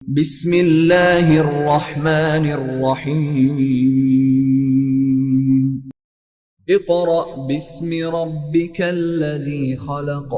बिस्मिल्लाहिर्रहमानिर्रहीम। Iqra बिस्मि रब्बिकल्लज़ी खलक़।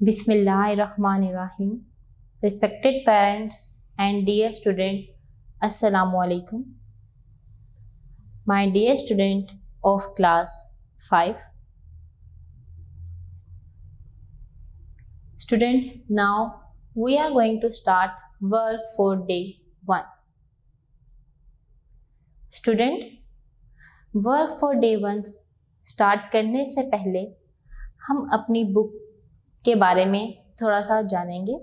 Bismillahirrahmanirrahim. Respected parents and dear student, Assalamu alaikum. My dear student of class 5. Student, now we are going to start work for day 1. Student, work for day 1 start करने से पहले हम अपनी book के बारे में थोड़ा सा जानेंगे।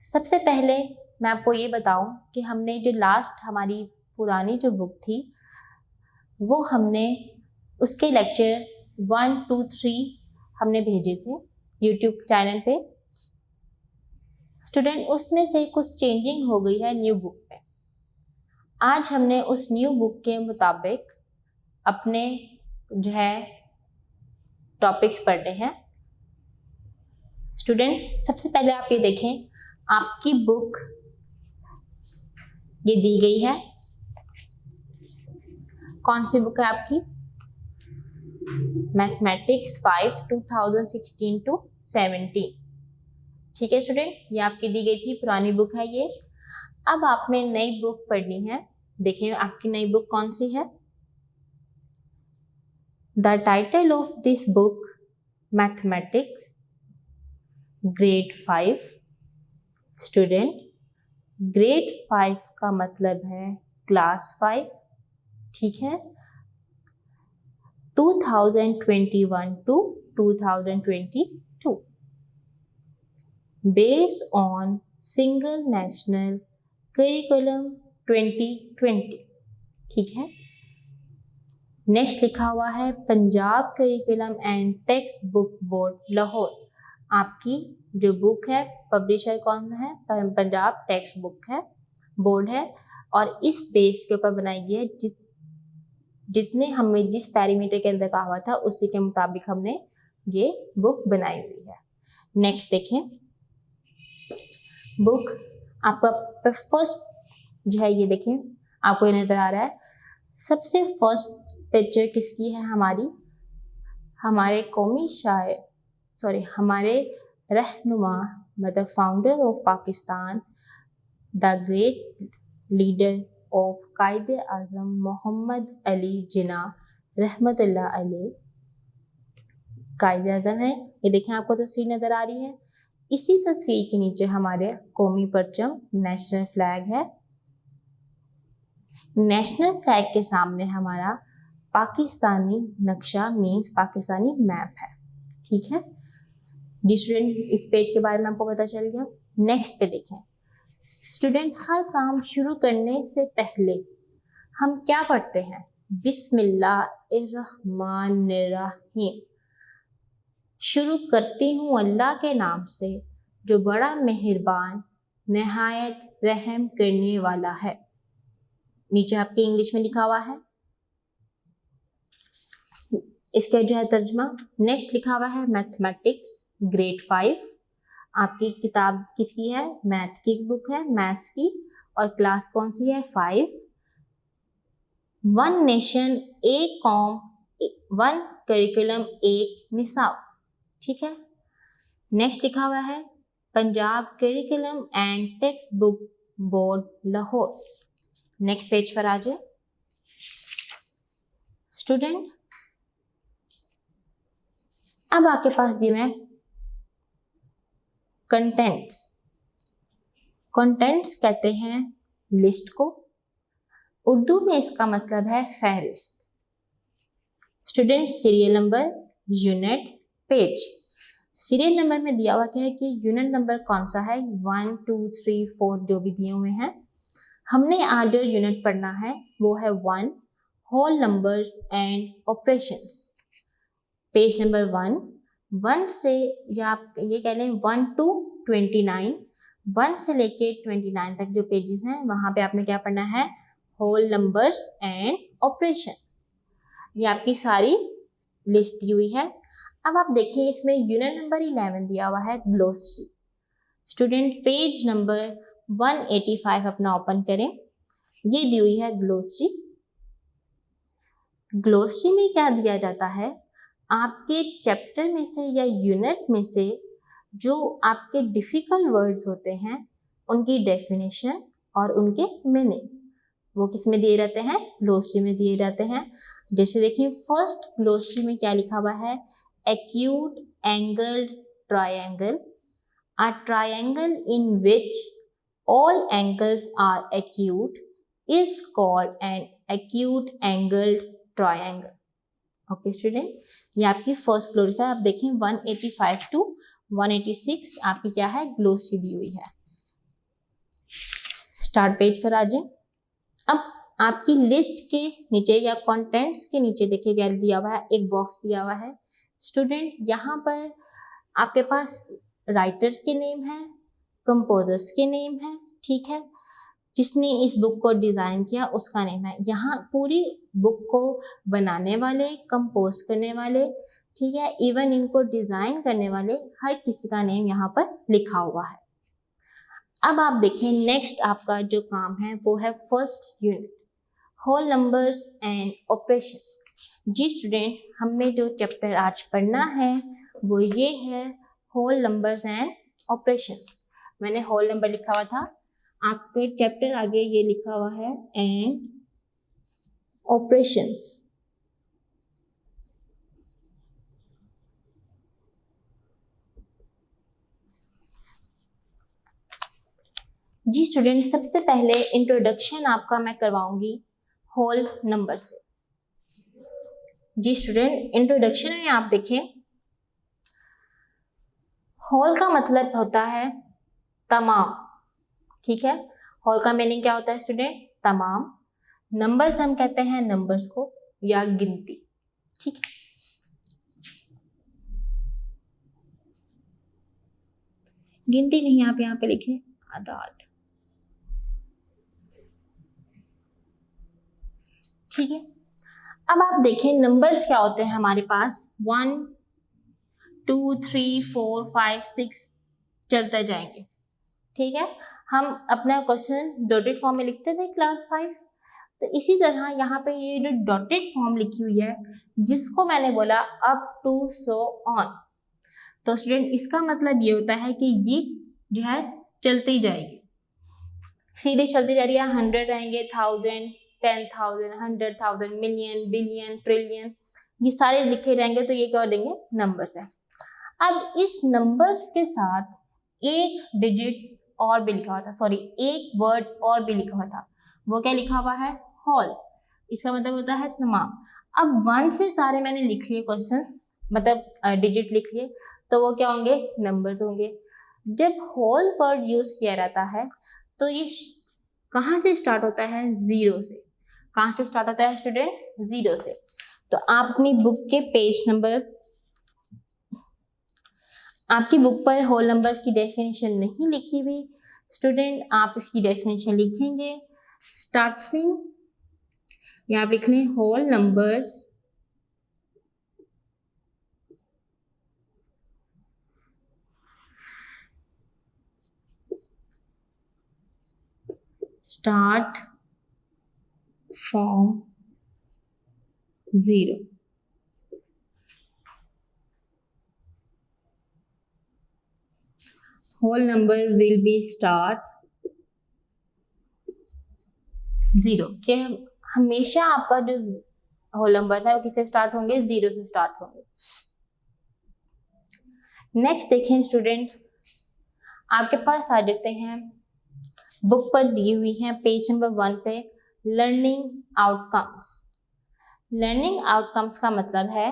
सबसे पहले मैं आपको ये बताऊं कि हमने जो लास्ट हमारी पुरानी जो बुक थी वो हमने उसके लेक्चर 1, 2, 3 हमने भेजे थे यूट्यूब चैनल पे। स्टूडेंट, उसमें से कुछ चेंजिंग हो गई है न्यू बुक पे। आज हमने उस न्यू बुक के मुताबिक अपने जो है टॉपिक्स पढ़ने हैं। स्टूडेंट, सबसे पहले आप ये देखें, आपकी बुक ये दी गई है। कौन सी बुक है आपकी? Mathematics 5 2016 to 17। ठीक है स्टूडेंट, ये आपकी दी गई थी, पुरानी बुक है ये। अब आपने नई बुक पढ़नी है। देखिए आपकी नई बुक कौन सी है। The title of this book mathematics grade 5। Student, grade 5 का मतलब है क्लास 5। ठीक है, 2021 to 2022 based on single national curriculum 2020। ठीक है, नेक्स्ट लिखा हुआ है Punjab curriculum and text book board Lahore. आपकी जो बुक है पब्लिशर कौन है? पंजाब टेक्स्ट बुक है, बोर्ड है, और इस पेज के ऊपर बनाई गई है। जितने हमें जिस पैरामीटर के अंदर कहा हुआ था उसी के मुताबिक हमने ये बुक बनाई हुई है। नेक्स्ट देखें, बुक आपका फर्स्ट जो है ये देखें, आपको ये नजर आ रहा है। सबसे फर्स्ट पिक्चर किसकी है? हमारे कौमी शायर हमारे रहनुमा मतलब founder of Pakistan, the great leader of कायदे आज़म मोहम्मद अली जिन्ना रहमतुल्लाह अलैह कायदे आज़म है। ये देखें, आपको तस्वीर नज़र आ रही है। इसी तस्वीर के नीचे हमारे कौमी परचम नेशनल फ्लैग है। नेशनल फ्लैग के सामने हमारा पाकिस्तानी नक्शा मीन्स पाकिस्तानी मैप है। ठीक है जी स्टूडेंट, इस पेज के बारे में आपको पता चल गया। नेक्स्ट पे देखें स्टूडेंट, हर काम शुरू करने से पहले हम क्या पढ़ते हैं? बिस्मिल्लाहिर्रहमानिर्रहीम। शुरू करती हूँ अल्लाह के नाम से जो बड़ा मेहरबान नहायत रहम करने वाला है। नीचे आपके इंग्लिश में लिखा हुआ है, इसका जो है तर्जमा। नेक्स्ट लिखा हुआ है मैथमेटिक्स ग्रेड 5। आपकी किताब किसकी है? मैथ की बुक है, मैथ्स की, और क्लास कौन सी है? 5। वन नेशन एक कौम वन करिकुलम एक निसाब। ठीक है, नेक्स्ट लिखा हुआ है Punjab curriculum and text book board Lahore. Next page पर आ जाए स्टूडेंट। अब आपके पास दिए हैं कंटेंट्स। कंटेंट्स कहते हैं लिस्ट को, उर्दू में इसका मतलब है फहरिस्त। Student serial number, unit, page. Serial number में दिया हुआ क्या है कि यूनिट नंबर कौन सा है, 1 2 3 4 जो भी दिए हुए हैं। हमने आज जो यूनिट पढ़ना है वो है 1 whole numbers and operations. Page number 1 से या आप ये कह लें 1 to 29, 1 से लेके 29 तक जो पेजेस हैं वहाँ पे आपने क्या पढ़ना है, होल नंबर्स एंड ऑपरेशंस। ये आपकी सारी लिस्ट दी हुई है। अब आप देखिए इसमें यूनिट नंबर 11 दिया हुआ है ग्लोसरी। स्टूडेंट पेज नंबर 185 अपना ओपन करें, ये दी हुई है ग्लोसरी। ग्लोसरी में क्या दिया जाता है, आपके चैप्टर में से या यूनिट में से जो आपके डिफिकल्ट वर्ड्स होते हैं उनकी डेफिनेशन और उनके मीनिंग वो किस में दिए रहते हैं, ग्लोसरी में दिए जाते हैं। जैसे देखिए फर्स्ट ग्लोसरी में क्या लिखा हुआ है, acute angled triangle, a triangle in which all angles are acute is called an acute angled triangle. Okay student, ये आपकी फर्स्ट ग्लोसरी है। आप देखें 185 to 186 आपकी क्या है, ग्लोसरी दी हुई है। स्टार्ट पेज पर आ जाए। अब आपकी लिस्ट के नीचे या कंटेंट्स के नीचे देखिए क्या दिया हुआ है, एक बॉक्स दिया हुआ है। स्टूडेंट यहाँ पर आपके पास राइटर्स के नेम है, कंपोजर्स के नेम है, ठीक है, जिसने इस बुक को डिज़ाइन किया उसका नेम है। यहाँ पूरी बुक को बनाने वाले, कंपोज करने वाले, ठीक है, इवन इनको डिज़ाइन करने वाले हर किसी का नेम यहाँ पर लिखा हुआ है। अब आप देखें नेक्स्ट आपका जो काम है वो है first unit, whole numbers and operation. जी स्टूडेंट, हमें जो चैप्टर आज पढ़ना है वो ये है होल नंबर्स एंड ऑपरेशंस। मैंने होल नंबर लिखा हुआ था, आपके चैप्टर आगे ये लिखा हुआ है एंड ऑपरेशंस। जी स्टूडेंट, सबसे पहले इंट्रोडक्शन आपका मैं करवाऊंगी होल नंबर से। जी स्टूडेंट, इंट्रोडक्शन में आप देखें होल का मतलब होता है तमाम, ठीक है। होल का मीनिंग क्या होता है स्टूडेंट, तमाम। नंबर्स हम कहते हैं नंबर्स को या गिनती, ठीक है। गिनती नहीं, आप यहाँ पे लिखें आदाद, ठीक है। अब आप देखें नंबर्स क्या होते हैं हमारे पास, 1 2 3 4 5 6 चलते जाएंगे, ठीक है। हम अपना क्वेश्चन डॉटेड फॉर्म में लिखते थे क्लास 5, तो इसी तरह यहाँ पे ये जो डॉटेड फॉर्म लिखी हुई है जिसको मैंने बोला अप टू सो ऑन, तो स्टूडेंट इसका मतलब ये होता है कि ये जो है चलती जाएगी, सीधे चलती जा रही है। 100 रहेंगे, 1000, 10,000, 100,000, मिलियन, बिलियन, ट्रिलियन, ये सारे लिखे जाएंगे, तो ये क्या देंगे, नंबर्स है। अब इस नंबर्स के साथ एक डिजिट और भी लिखा हुआ था, सॉरी एक वर्ड और भी लिखा हुआ था, वो क्या लिखा हुआ है, होल। इसका मतलब होता है तमाम। अब 1 से सारे मैंने लिख लिए क्वेश्चन, मतलब डिजिट लिख लिए, तो वो क्या होंगे, नंबर्स होंगे। जब होल वर्ड यूज किया जाता है तो ये कहाँ से स्टार्ट होता है, जीरो से। कहाँ से स्टार्ट होता है स्टूडेंट, जीरो से। तो आप अपनी बुक के पेज नंबर, आपकी बुक पर होल नंबर्स की डेफिनेशन नहीं लिखी हुई स्टूडेंट, आप इसकी डेफिनेशन लिखेंगे। स्टार्टिंग या आप लिख लें whole numbers start from zero. Whole number will be start zero, के हमेशा आपका जो होल नंबर था वो किससे स्टार्ट होंगे, जीरो से स्टार्ट होंगे। नेक्स्ट देखें स्टूडेंट, आपके पास आ जाते हैं बुक पर दी हुई है पेज नंबर 1 पे लर्निंग आउटकम्स। लर्निंग आउटकम्स का मतलब है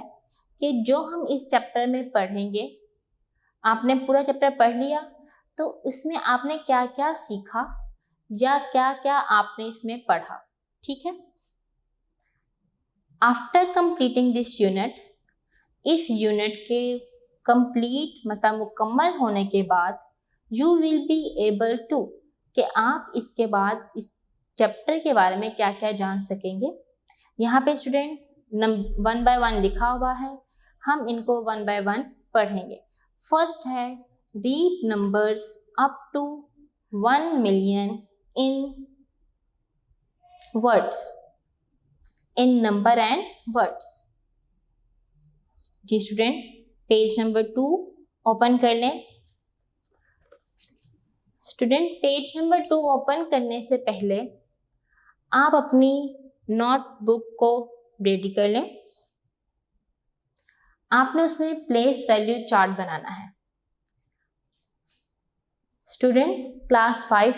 कि जो हम इस चैप्टर में पढ़ेंगे, आपने पूरा चैप्टर पढ़ लिया तो उसमें आपने क्या क्या सीखा या क्या क्या आपने इसमें पढ़ा, ठीक है। आफ्टर कंप्लीटिंग दिस यूनिट, इस यूनिट के कंप्लीट मतलब मुकम्मल होने के बाद you will be able to, कि आप इसके बाद इस चैप्टर के बारे में क्या क्या जान सकेंगे। यहाँ पे स्टूडेंट 1 by 1 लिखा हुआ है, हम इनको 1 by 1 पढ़ेंगे। फर्स्ट है read numbers up to 1 million in words, in number and words. जी स्टूडेंट, पेज नंबर 2 ओपन कर लें। स्टूडेंट, पेज नंबर 2 ओपन करने से पहले आप अपनी नोटबुक को रेडी कर लें। आपने उसमें प्लेस वैल्यू चार्ट बनाना है। स्टूडेंट, क्लास 5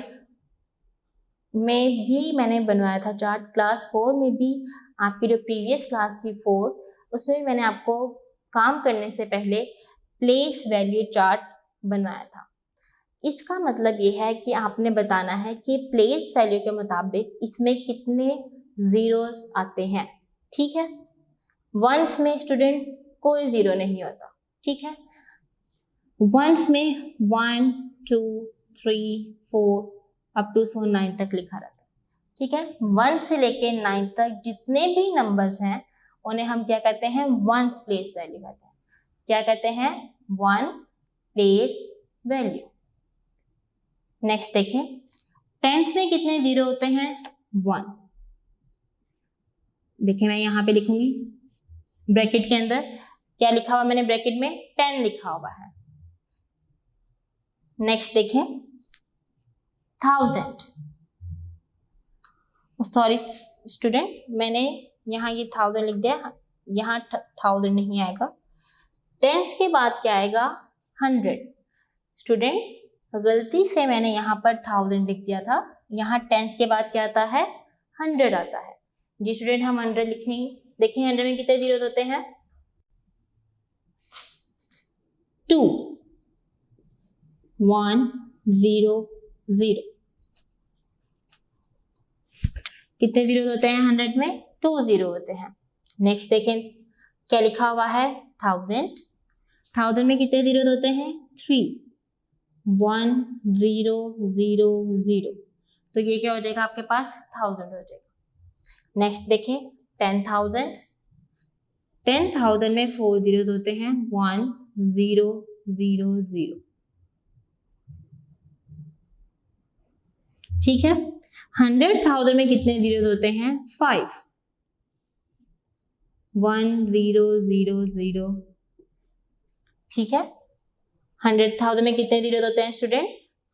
में भी मैंने बनवाया था चार्ट, क्लास 4 में भी, आपकी जो प्रीवियस क्लास थी 4, उसमें मैंने आपको काम करने से पहले प्लेस वैल्यू चार्ट बनवाया था। इसका मतलब ये है कि आपने बताना है कि प्लेस वैल्यू के मुताबिक इसमें कितने जीरोस आते हैं, ठीक है। वंस में स्टूडेंट कोई जीरो नहीं होता, ठीक है। वंस में 1 2 3 4 अप टू 9 तक लिखा रहता है, ठीक है। 1 से लेके 9 तक जितने भी नंबर्स हैं उन्हें हम क्या कहते हैं, वंस प्लेस वैल्यू कहते हैं। क्या कहते हैं, 1 प्लेस वैल्यू। नेक्स्ट देखें, टेंस में कितने जीरो होते हैं, 1। देखिए मैं यहाँ पे लिखूंगी ब्रैकेट के अंदर, क्या लिखा हुआ मैंने ब्रैकेट में, 10 लिखा हुआ है। नेक्स्ट देखें 1000, सॉरी स्टूडेंट, मैंने यहाँ ये 1000 लिख दिया, यहाँ 1000 नहीं आएगा। टेंस के बाद क्या आएगा, 100। स्टूडेंट, गलती से मैंने यहाँ पर 1000 लिख दिया था, यहाँ टेंस के बाद क्या आता है, 100 आता है। जी स्टूडेंट, हम 100 लिखेंगे। देखिए 100 में कितने जीरो होते हैं, 2 1 0 0। कितने जीरो होते हैं 100 में, 2 जीरो होते हैं। नेक्स्ट देखें क्या लिखा हुआ है, 1000 में कितने जीरो होते हैं, 3 1 0 0 0। तो ये क्या हो जाएगा आपके पास, 1000 हो जाएगा। नेक्स्ट देखें 10,000 में 4 जीरो होते हैं, 1 0 0 0, ठीक है। 100,000 में कितने जीरो होते हैं, 5 1 0 0 0, ठीक है। 100,000 में कितने जीरो होते हैं स्टूडेंट,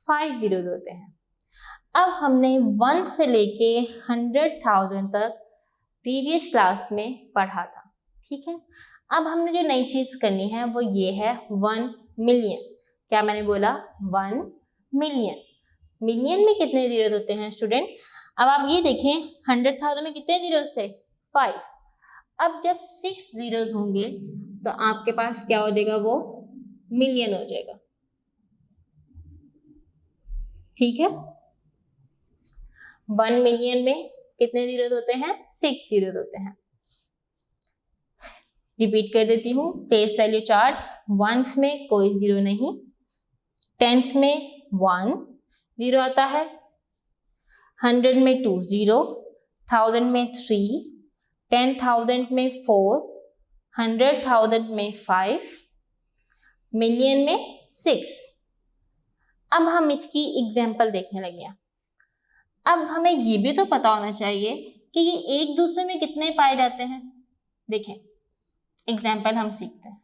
5 जीरो होते हैं। अब हमने 1 से लेके 100,000 तक प्रीवियस क्लास में पढ़ा था, ठीक है। अब हमने जो नई चीज करनी है वो ये है 1 मिलियन। क्या मैंने बोला, 1 मिलियन। मिलियन में कितने जीरो होते हैं स्टूडेंट, अब आप ये देखें 100,000 में कितने जीरो थे, 5। अब जब 6 जीरोस होंगे तो आपके पास क्या हो जाएगा, वो मिलियन हो जाएगा, ठीक है। 1 मिलियन में कितने जीरो होते हैं, 6 जीरो होते हैं। रिपीट कर देती हूँ, प्लेस वैल्यू चार्ट, वंस में कोई जीरो नहीं, टेंस में 1 जीरो आता है, 100 में 2 जीरो, 1000 में 3, 10,000 में 4, 100,000 में 5, मिलियन में 6। अब हम इसकी एग्जाम्पल देखने लगे हैं। अब हमें ये भी तो पता होना चाहिए कि ये एक दूसरे में कितने पाए जाते हैं। देखें एग्जाम्पल हम सीखते हैं।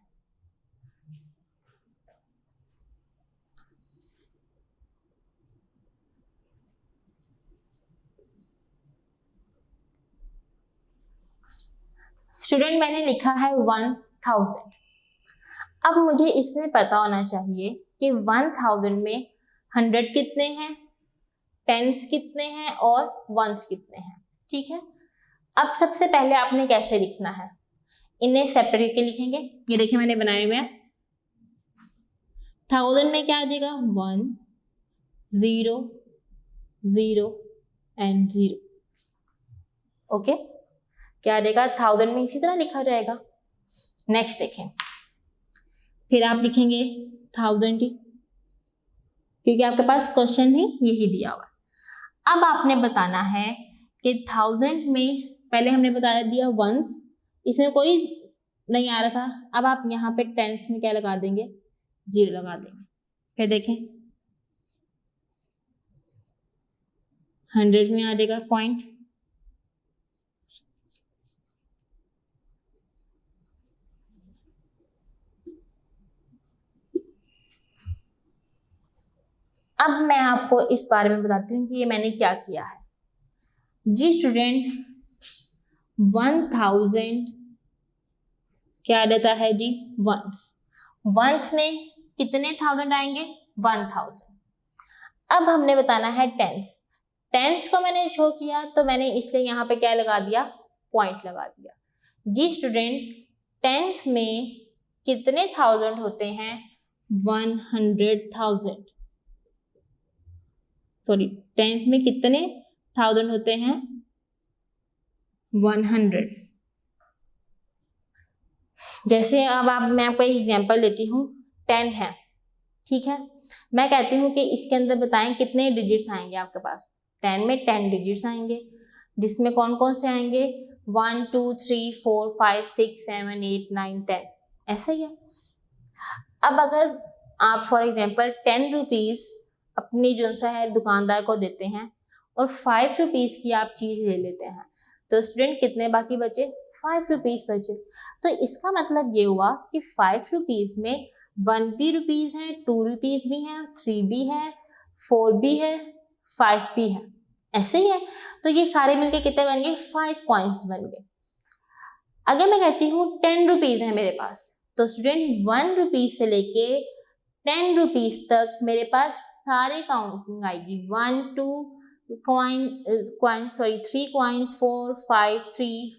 स्टूडेंट, मैंने लिखा है 1000। अब मुझे इसमें पता होना चाहिए कि 1000 में 100 कितने हैं, टेंस कितने हैं और वंस कितने हैं, ठीक है। अब सबसे पहले आपने कैसे लिखना है, इन्हें सेपरेट करके लिखेंगे। ये देखिए मैंने बनाए हुए हैं। 1000 में क्या आ जाएगा, 1 0 0 एंड 0। ओके, क्या आ जाएगा, 1000 में इसी तरह लिखा जाएगा। नेक्स्ट देखें, फिर आप लिखेंगे 1000 ही, क्योंकि आपके पास क्वेश्चन ही यही दिया हुआ है। अब आपने बताना है कि 1000 में पहले हमने बता दिया वंस, इसमें कोई नहीं आ रहा था। अब आप यहाँ पे टेंस में क्या लगा देंगे, 0 लगा देंगे। फिर देखें 100 में आ जाएगा पॉइंट। अब मैं आपको इस बारे में बताती हूँ कि ये मैंने क्या किया है। जी स्टूडेंट, 1000 क्या रहता है जी, वंस में कितने 1000 आएंगे, 1000। अब हमने बताना है टेंस को मैंने शो किया तो मैंने इसलिए यहाँ पे क्या लगा दिया, पॉइंट लगा दिया। जी स्टूडेंट, टेंस में कितने 1000 होते हैं, 100,000। सॉरी, टेंस में कितने 1000 होते हैं, 100। जैसे अब मैं आपको एक एग्जांपल देती हूँ, 10 है, ठीक है। मैं कहती हूँ कि इसके अंदर बताएं कितने डिजिट्स आएंगे आपके पास। 10 में 10 डिजिट्स आएंगे, जिसमें कौन कौन से आएंगे, 1 2 3 4 5 6 7 8 9 10, ऐसा ही है। अब अगर आप फॉर एग्जांपल 10 रुपीज़ अपनी जो सा है दुकानदार को देते हैं और 5 रुपीज़ की आप चीज़ ले लेते हैं, तो स्टूडेंट कितने बाकी बचे, 5 रुपीज़ बचे। तो इसका मतलब ये हुआ कि 5 रुपीज़ में 1 भी रुपीज़ है, 2 रुपीज़ भी हैं, 3 भी है, 4 भी है, 5 भी है, ऐसे ही है। तो ये सारे मिलके कितने बन गए, 5 कॉइन्स बन गए। अगर मैं कहती हूँ 10 रुपीज़ है मेरे पास, तो स्टूडेंट 1 रुपीज़ से लेके 10 रुपीज़ तक मेरे पास सारे काउंटिंग आएगी। 1 2 coins, 3 coins, 4 5 3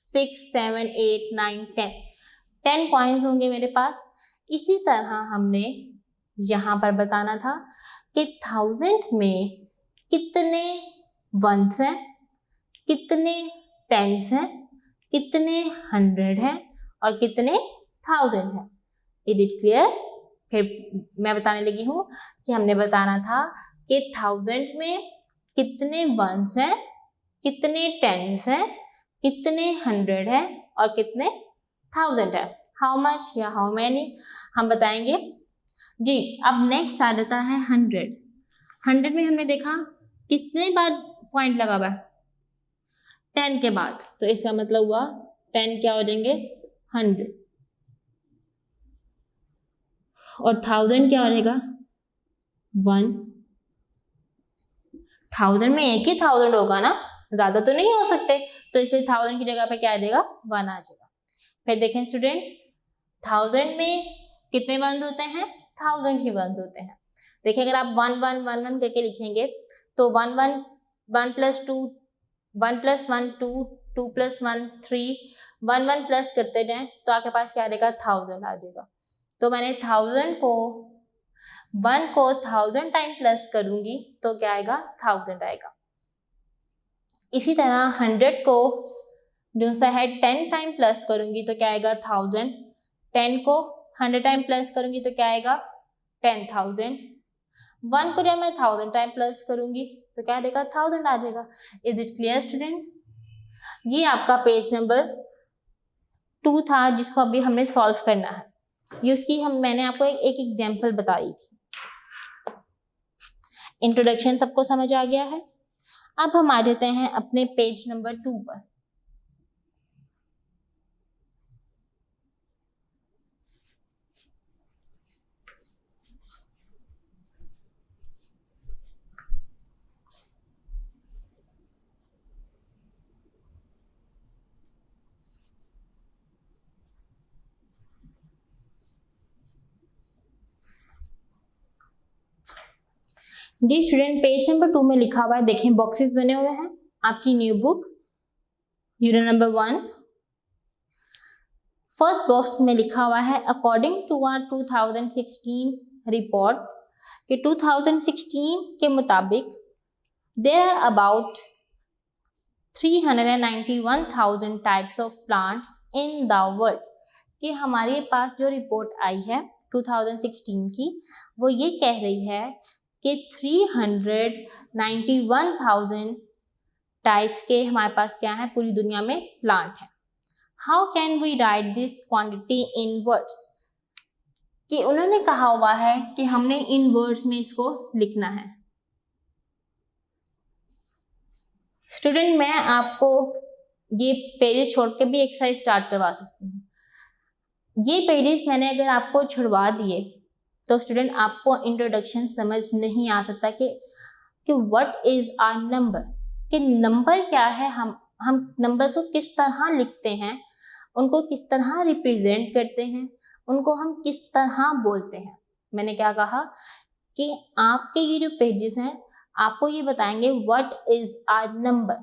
6 7 8 9 10 कॉइन्स होंगे मेरे पास। इसी तरह हमने यहाँ पर बताना था कि 1000 में कितने वंस हैं, कितने टेंस हैं, कितने 100 हैं और कितने 1000 हैं। Is it clear? फिर मैं बताने लगी हूँ कि हमने बताना था कि 1000 में कितने वंस हैं, कितने टेंस हैं, कितने 100 हैं और कितने 1000 है। हाउ मच या हाउ मैनी हम बताएंगे जी। अब नेक्स्ट आ जाता है 100 में हमने देखा कितने बार पॉइंट लगा हुआ है, 10 के बाद, तो इसका मतलब हुआ 10 क्या हो जाएंगे, 100, और 1000 क्या हो जाएगा, 1। 1000 में एक ही 1000 होगा ना, ज्यादा तो नहीं हो सकते, तो इसे 1000 की जगह पे क्या आ जाएगा, 1 आ जाएगा। फिर देखें स्टूडेंट, 1000 में कितने वंस होते हैं, 1000 ही वंस होते हैं। देखिए अगर आप 1 1 1 1 करके लिखेंगे तो 1 1 1 + 2 1 + 1 2 2 + 1 3 1 1 प्लस करते जाएं तो आपके पास क्या आ जाएगा, 1000 आ जाएगा। तो मैंने 1000 को 1 को 1000 टाइम प्लस करूंगी तो क्या आएगा, 1000 आएगा। इसी तरह 100 को जो सा है 10 टाइम प्लस करूंगी तो क्या आएगा, 1000। 10 को 100 टाइम प्लस करूंगी तो क्या आएगा, 10,000। 1 को जब मैं 1000 टाइम प्लस करूंगी तो क्या आएगा, 1000 आ जाएगा। Is it clear student? ये आपका पेज नंबर 2 था जिसको अभी हमने सॉल्व करना है। ये उसकी मैंने आपको एक एग्जाम्पल बताई थी। इंट्रोडक्शन सबको समझ आ गया है। अब हम आ जाते हैं अपने पेज नंबर 2 पर। जी स्टूडेंट, पेज नंबर 2 में लिखा हुआ है, देखें बॉक्सेस बने हुए हैं आपकी new book unit number 1 first box में लिखा हुआ है अकॉर्डिंग टू आवर 2016 रिपोर्ट कि 2016 के मुताबिक there are about 391,000 types of plants in the world. कि हमारे पास जो रिपोर्ट आई है 2016 की वो ये कह रही है कि 391,000 टाइप्स के हमारे पास क्या है पूरी दुनिया में प्लांट है। How can we write this quantity in words? कि उन्होंने कहा हुआ है कि हमने इन वर्ड्स में इसको लिखना है। स्टूडेंट मैं आपको ये पेजेस छोड़ के भी एक्सरसाइज स्टार्ट करवा सकती हूँ। ये पेजेस मैंने अगर आपको छुड़वा दिए तो स्टूडेंट आपको इंट्रोडक्शन समझ नहीं आ सकता कि व्हाट इज आवर नंबर, कि नंबर क्या है, हम नंबर्स को किस तरह लिखते हैं, उनको किस तरह रिप्रेजेंट करते हैं, उनको हम किस तरह बोलते हैं। मैंने क्या कहा कि आपके ये जो पेजेस हैं आपको ये बताएंगे व्हाट इज आवर नंबर,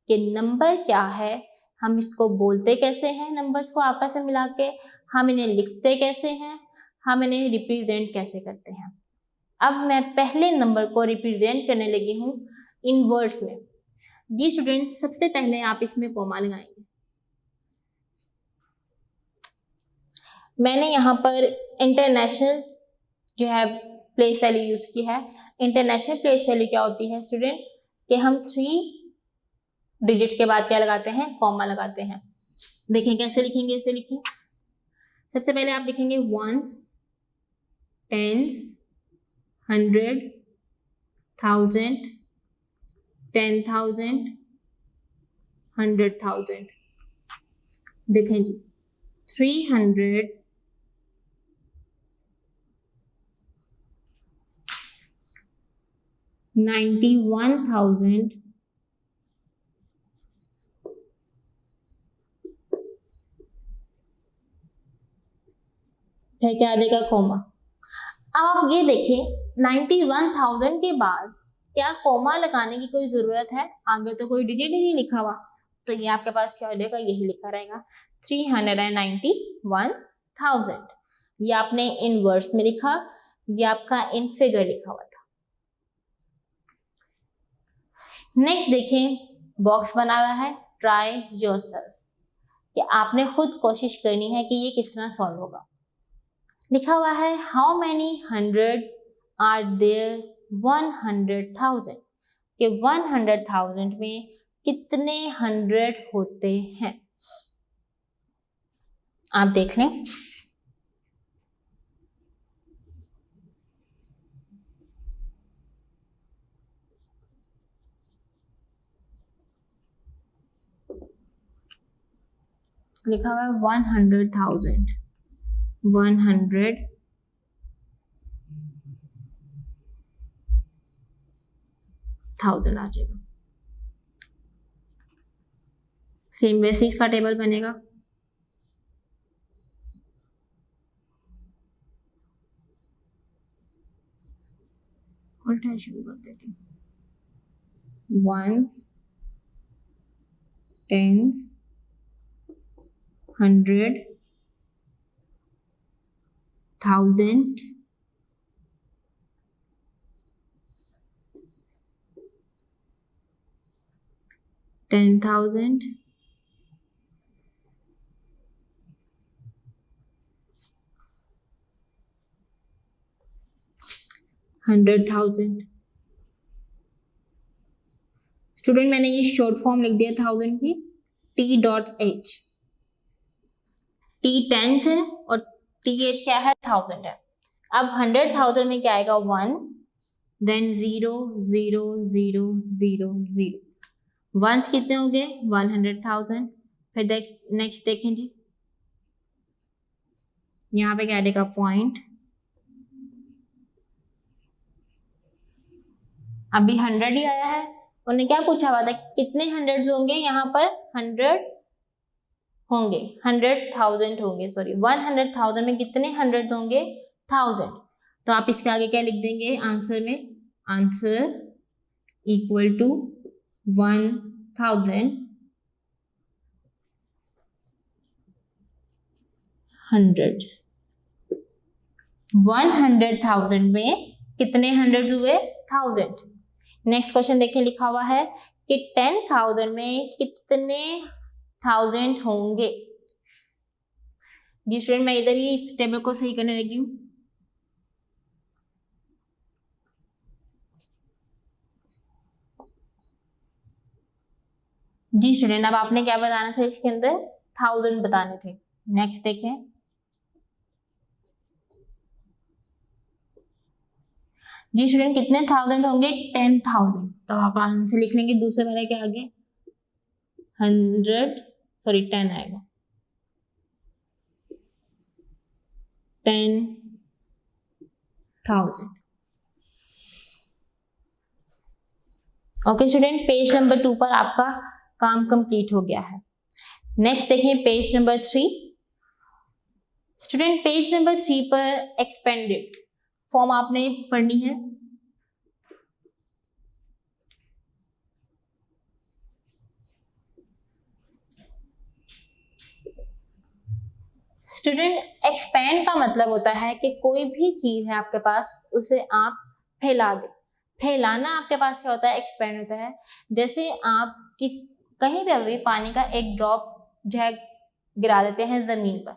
कि नंबर क्या है, हम इसको बोलते कैसे हैं, नंबर्स को आपस में मिला के हम इन्हें लिखते कैसे हैं, हम इन्हें रिप्रेजेंट कैसे करते हैं। अब मैं पहले नंबर को रिप्रेजेंट करने लगी हूँ इन वर्ड्स में। जी स्टूडेंट सबसे पहले आप इसमें कॉमा लगाएंगे। मैंने यहाँ पर इंटरनेशनल जो है प्लेस वैल्यू यूज की है। इंटरनेशनल प्लेस वैल्यू क्या होती है स्टूडेंट, कि हम 3 डिजिट्स के बाद क्या लगाते हैं, कॉमा लगाते हैं। देखें कैसे लिखेंगे, इसे लिखें। सबसे पहले आप लिखेंगे वंस, टेंस, 100, 1000, 10,000, 100,000। देखें जी 300, 91,000, फिर क्या देगा कॉमा। अब आप ये देखें 91,000 के बाद क्या कॉमा लगाने की कोई जरूरत है? आगे तो कोई डिजिट ही नहीं लिखा हुआ, तो ये आपके पास क्या हो जाएगा, यही लिखा रहेगा 391,000। ये आपने इन वर्ड्स में लिखा, ये आपका इन फिगर लिखा हुआ था। नेक्स्ट देखें बॉक्स बना हुआ है ट्राई योरसेल्फ, कि आपने खुद कोशिश करनी है कि ये किस तरह सॉल्व होगा। लिखा हुआ है हाउ मैनी 100 आर देयर 100,000, कि 100,000 में कितने 100 होते हैं। आप देख लें। लिखा हुआ है 100,000, 100,000 आ जाएगा। सेम वैसे इसका टेबल बनेगा। उल्टा शुरू कर देती हूँ। Once, tens, 100, 1000, 10,000, 100,000। स्टूडेंट मैंने ये शॉर्ट फॉर्म लिख दिया 1000 की, T.H। T टेंस है और TH क्या है, 1000 है। अब 100,000 में क्या आएगा, 1, देन 0 0 0 0 0। वंस कितने हो गए, 100,000। फिर नेक्स्ट देखें जी, यहाँ पे क्या आएगा पॉइंट। अभी 100 ही आया है, उन्होंने क्या पूछा हुआ था कि कितने 100 होंगे, यहाँ पर 100 होंगे, 100,000 होंगे, सॉरी 100,000 में कितने 100 होंगे, 1000। तो आप इसके आगे क्या लिख देंगे आंसर में, आंसर इक्वल टू 1000 हंड्रेड्स। 100,000 में कितने हंड्रेड हुए? 1000। नेक्स्ट क्वेश्चन देखें, लिखा हुआ है कि 10,000 में कितने 1000 होंगे। जी स्टूडेंट, मैं इधर ही इस टेबल को सही करने लगी हूँ। जी स्टूडेंट, अब आपने क्या बताना था इसके अंदर? 1000 बताने थे। नेक्स्ट देखें, जी स्टूडेंट कितने 1000 होंगे? 10,000। तो आप आंसर लिख लेंगे दूसरे वाले के आगे 10 आएगा। 10,000। ओके स्टूडेंट, पेज नंबर 2 पर आपका काम कंप्लीट हो गया है। नेक्स्ट देखें page number 3। Student page number 3 पर एक्सपेंडेड फॉर्म आपने पढ़नी है। स्टूडेंट एक्सपेंड का मतलब होता है कि कोई भी चीज है आपके पास, उसे आप फैला दें। फैलाना आपके पास क्या होता है? एक्सपेंड होता है। जैसे आप कहीं पे भी पानी का एक ड्रॉप जो है गिरा देते हैं जमीन पर,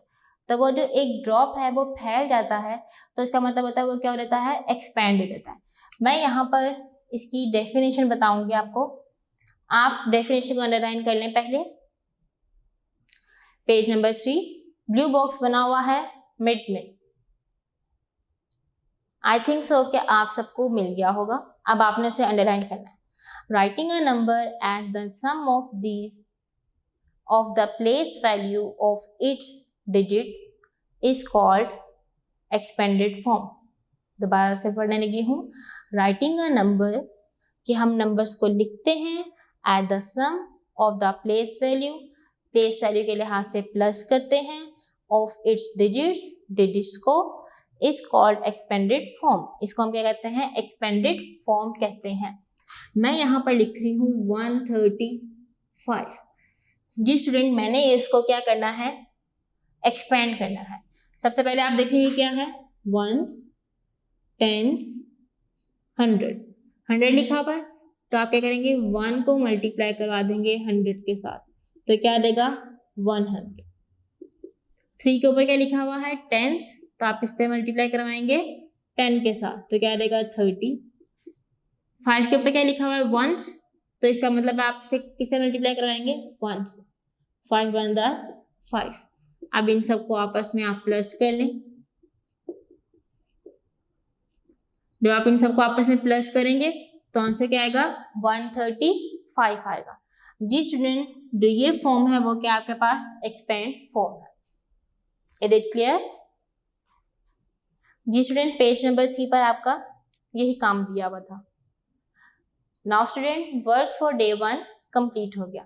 तो वो जो एक ड्रॉप है वो फैल जाता है, तो इसका मतलब होता है वो क्या हो जाता है? एक्सपेंड हो जाता है। मैं यहाँ पर इसकी डेफिनेशन बताऊंगी आपको। आप डेफिनेशन को अंडरलाइन कर लें पहले। पेज नंबर 3 ब्लू बॉक्स बना हुआ है मिड में। आई थिंक सो कि आप सबको मिल गया होगा। अब आपने उसे अंडरलाइन करना है। Writing a number as the sum of these of the place value of its digits is called expanded form। दोबारा से पढ़ने लगी हूँ। राइटिंग अ नंबर, कि हम नंबर्स को लिखते हैं at the sum of the place value, place value के लिहाज से प्लस करते हैं, ऑफ इट्स डिजिट्स, डिजिट्स को, इज कॉल्ड एक्सपेंडेड फॉर्म। इसको हम क्या कहते हैं? एक्सपेंडेड फॉर्म कहते हैं। मैं यहाँ पर लिख रही हूँ 135। जी स्टूडेंट, मैंने इसको क्या करना है? एक्सपेंड करना है। सबसे पहले आप देखेंगे क्या है? वंस, टेंस, 100 लिखा हुआ है, तो आप क्या करेंगे? 1 को मल्टीप्लाई करवा देंगे 100 के साथ, तो क्या देगा? 100। 3 के ऊपर क्या लिखा हुआ है? टेंस, तो आप इससे मल्टीप्लाई करवाएंगे 10 के साथ, तो क्या देगा? 30। 5 के ऊपर क्या लिखा हुआ है? वंस, तो इसका मतलब आप इसे किससे मल्टीप्लाई करवाएंगे? 1 से। 5 1 5। अब इन सबको आपस में आप प्लस कर लें। जब आप इन सबको आपस में प्लस करेंगे तो आंसर क्या आएगा? 135 आएगा। जी स्टूडेंट, जो ये फॉर्म है वो क्या आपके पास? एक्सपेंड फॉर्म है। Is it clear? जी स्टूडेंट, पेज नंबर 3 पर आपका यही काम दिया हुआ था। Now student, work for day 1 complete हो गया।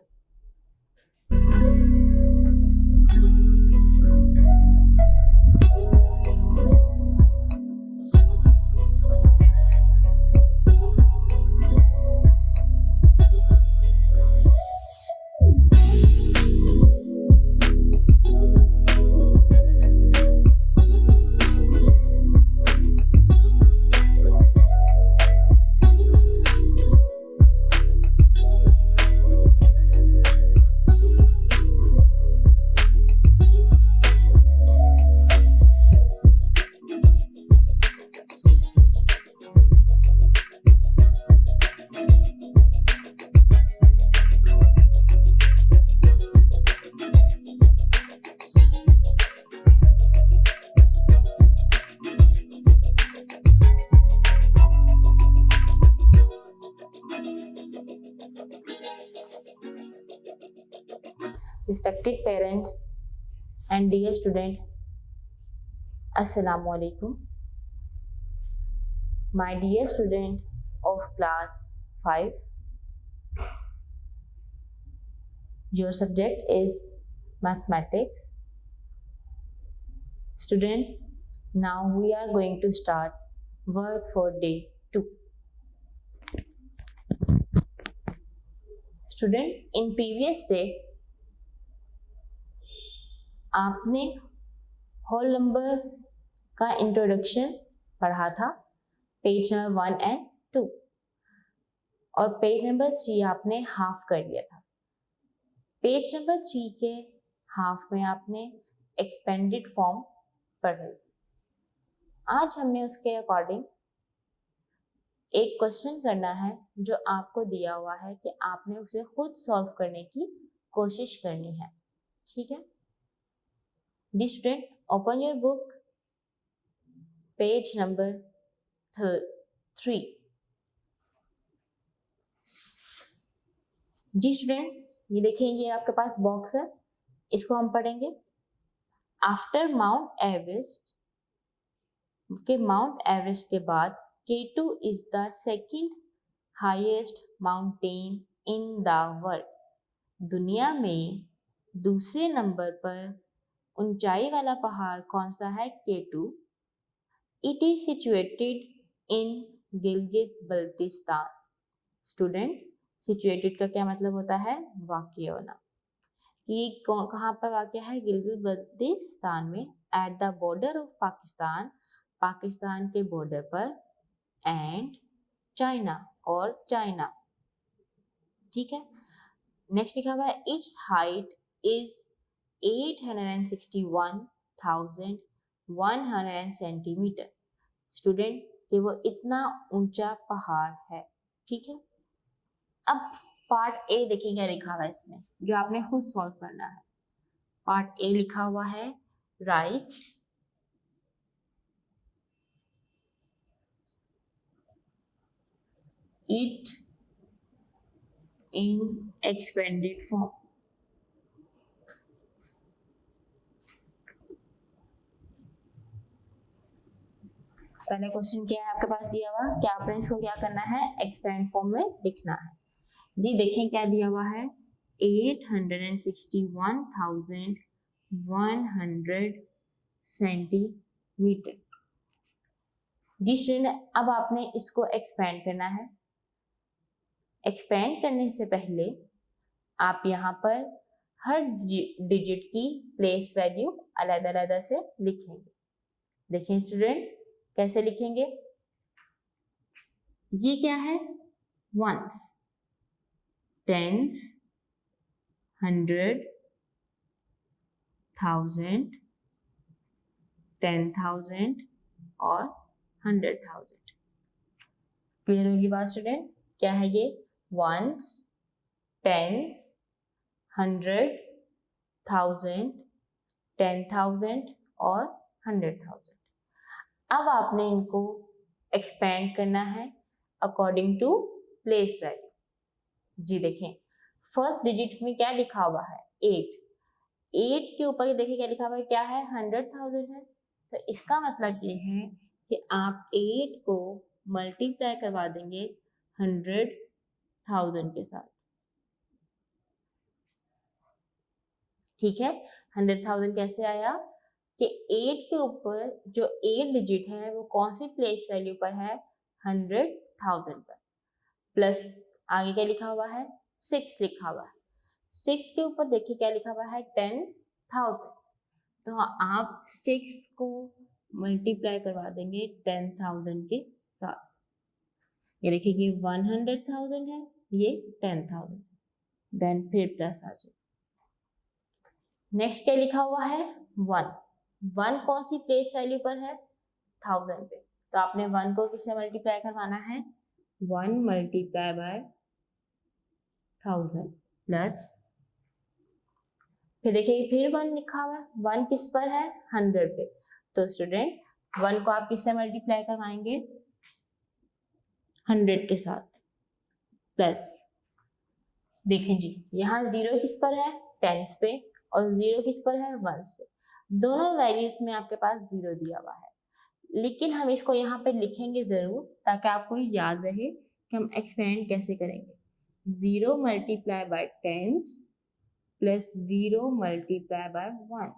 Respected parents and dear student, Assalamu alaikum. My dear student of class 5, your subject is mathematics. Student, now we are going to start work for day 2. Student, in previous day आपने whole number का introduction पढ़ा था, page number 1 and 2, और page number 3 आपने half कर लिया था। Page number 3 के हाफ में आपने एक्सपेंडेड फॉर्म पढ़े। आज हमने उसके अकॉर्डिंग एक क्वेश्चन करना है जो आपको दिया हुआ है कि आपने उसे खुद सॉल्व करने की कोशिश करनी है। ठीक है, dear student open your book, page number 3। जी स्टूडेंट, ये देखें, ये आपके पास बॉक्स है, इसको हम पढ़ेंगे। आफ्टर माउंट एवरेस्ट के बाद K2 is the second highest mountain in the world. दुनिया में दूसरे नंबर पर ऊंचाई वाला पहाड़ कौन सा है? K2। It is situated in Gilgit Baltistan. Student, situated का क्या मतलब होता है? वाक़ होना। कि कहाँ पर वाक़ है? गिलगित बल्तिस्तान में, at the border of Pakistan, Pakistan के बॉर्डर पर, एंड चाइना, और चाइना। ठीक है, नेक्स्ट लिखा हुआ है it's height is 861,100 centimetre. Student, कि वो इतना ऊंचा पहाड़ है। ठीक है, अब पार्ट ए देखिए क्या लिखा हुआ है इसमें, जो आपने खुद सॉल्व करना है। पार्ट ए लिखा हुआ है right it in expanded form. पहले क्वेश्चन क्या है आपके पास दिया हुआ, क्या आपने इसको क्या करना है? एक्सपेंड फॉर्म में लिखना है। जी देखें क्या दिया हुआ है, 861,100 सेंटीमीटर। जी स्टूडेंट, अब आपने इसको एक्सपेंड करना है। एक्सपेंड करने से पहले आप यहाँ पर हर डिजिट की प्लेस वैल्यू अलग-अलग से लिखेंगे। देखें स्टूडेंट, कैसे लिखेंगे? ये क्या है? वंस, टेंस, 100, 1000, 10,000 और 100,000। क्लियर होगी बात स्टूडेंट? क्या है ये? वंस, टेंस, 100, 1000, 10,000 और 100,000। अब आपने इनको एक्सपेंड करना है अकॉर्डिंग टू प्लेस वैल्यू। जी देखें, फर्स्ट डिजिट में क्या लिखा हुआ है? 8। 8 के ऊपर देखिए क्या लिखा हुआ है? क्या है? 100,000 है। तो इसका मतलब ये है कि आप 8 को मल्टीप्लाई करवा देंगे 100,000 के साथ। ठीक है, 100,000 कैसे आया? कि 8 के ऊपर जो 8 डिजिट है वो कौन सी प्लेस वैल्यू पर है? 100,000 पर। प्लस आगे क्या लिखा हुआ है? 6 लिखा हुआ है। 6 के ऊपर देखिए क्या लिखा हुआ है? 10,000। तो आप 6 को मल्टीप्लाई करवा देंगे 10,000 के साथ। ये देखिए कि 100,000 है, ये 10,000, देन फिर प्लस आ जाए। नेक्स्ट क्या लिखा हुआ है? 1। 1 कौन सी प्लेस वैल्यू पर है? 1000 पे। तो आपने 1 को किससे मल्टीप्लाई करवाना है? 1 मल्टीप्लाई बाय 1000 प्लस, फिर देखिए फिर 1 लिखा हुआ है। 1 किस पर है? 100 पे। तो स्टूडेंट 1 को आप किससे मल्टीप्लाई करवाएंगे? 100 के साथ प्लस, देखिए जी यहाँ 0 किस पर है? 10s पे, और 0 किस पर है? 1s पे। दोनों वैल्यूज में आपके पास 0 दिया हुआ है, लेकिन हम इसको यहाँ पे लिखेंगे जरूर ताकि आपको याद रहे कि हम एक्सपेंड कैसे करेंगे। 0 multiply by 10s plus 0 multiply by 1।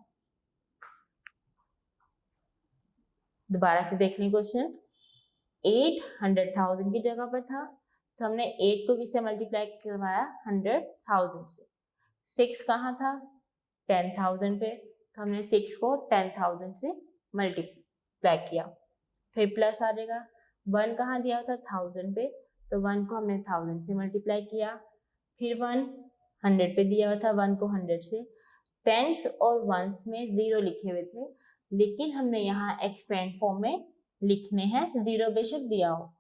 दोबारा से देख लें क्वेश्चन। 8 100,000 की जगह पर था, तो हमने 8 को किससे मल्टीप्लाई करवाया? 100,000 से। 6 कहाँ था? 10,000 पे, तो हमने 6 को 10,000 से मल्टीप्लाई किया, फिर प्लस आ जाएगा। 1 कहाँ दिया था 1000 पे, तो 1 को हमने 1000 से मल्टीप्लाई किया, फिर 1 100 पे दिया हुआ था, 1 को 100 से। टेंस और वंस में 0 लिखे हुए थे, लेकिन हमने यहाँ एक्सपेंड फॉर्म में लिखने हैं, 0 बेशक दिया हो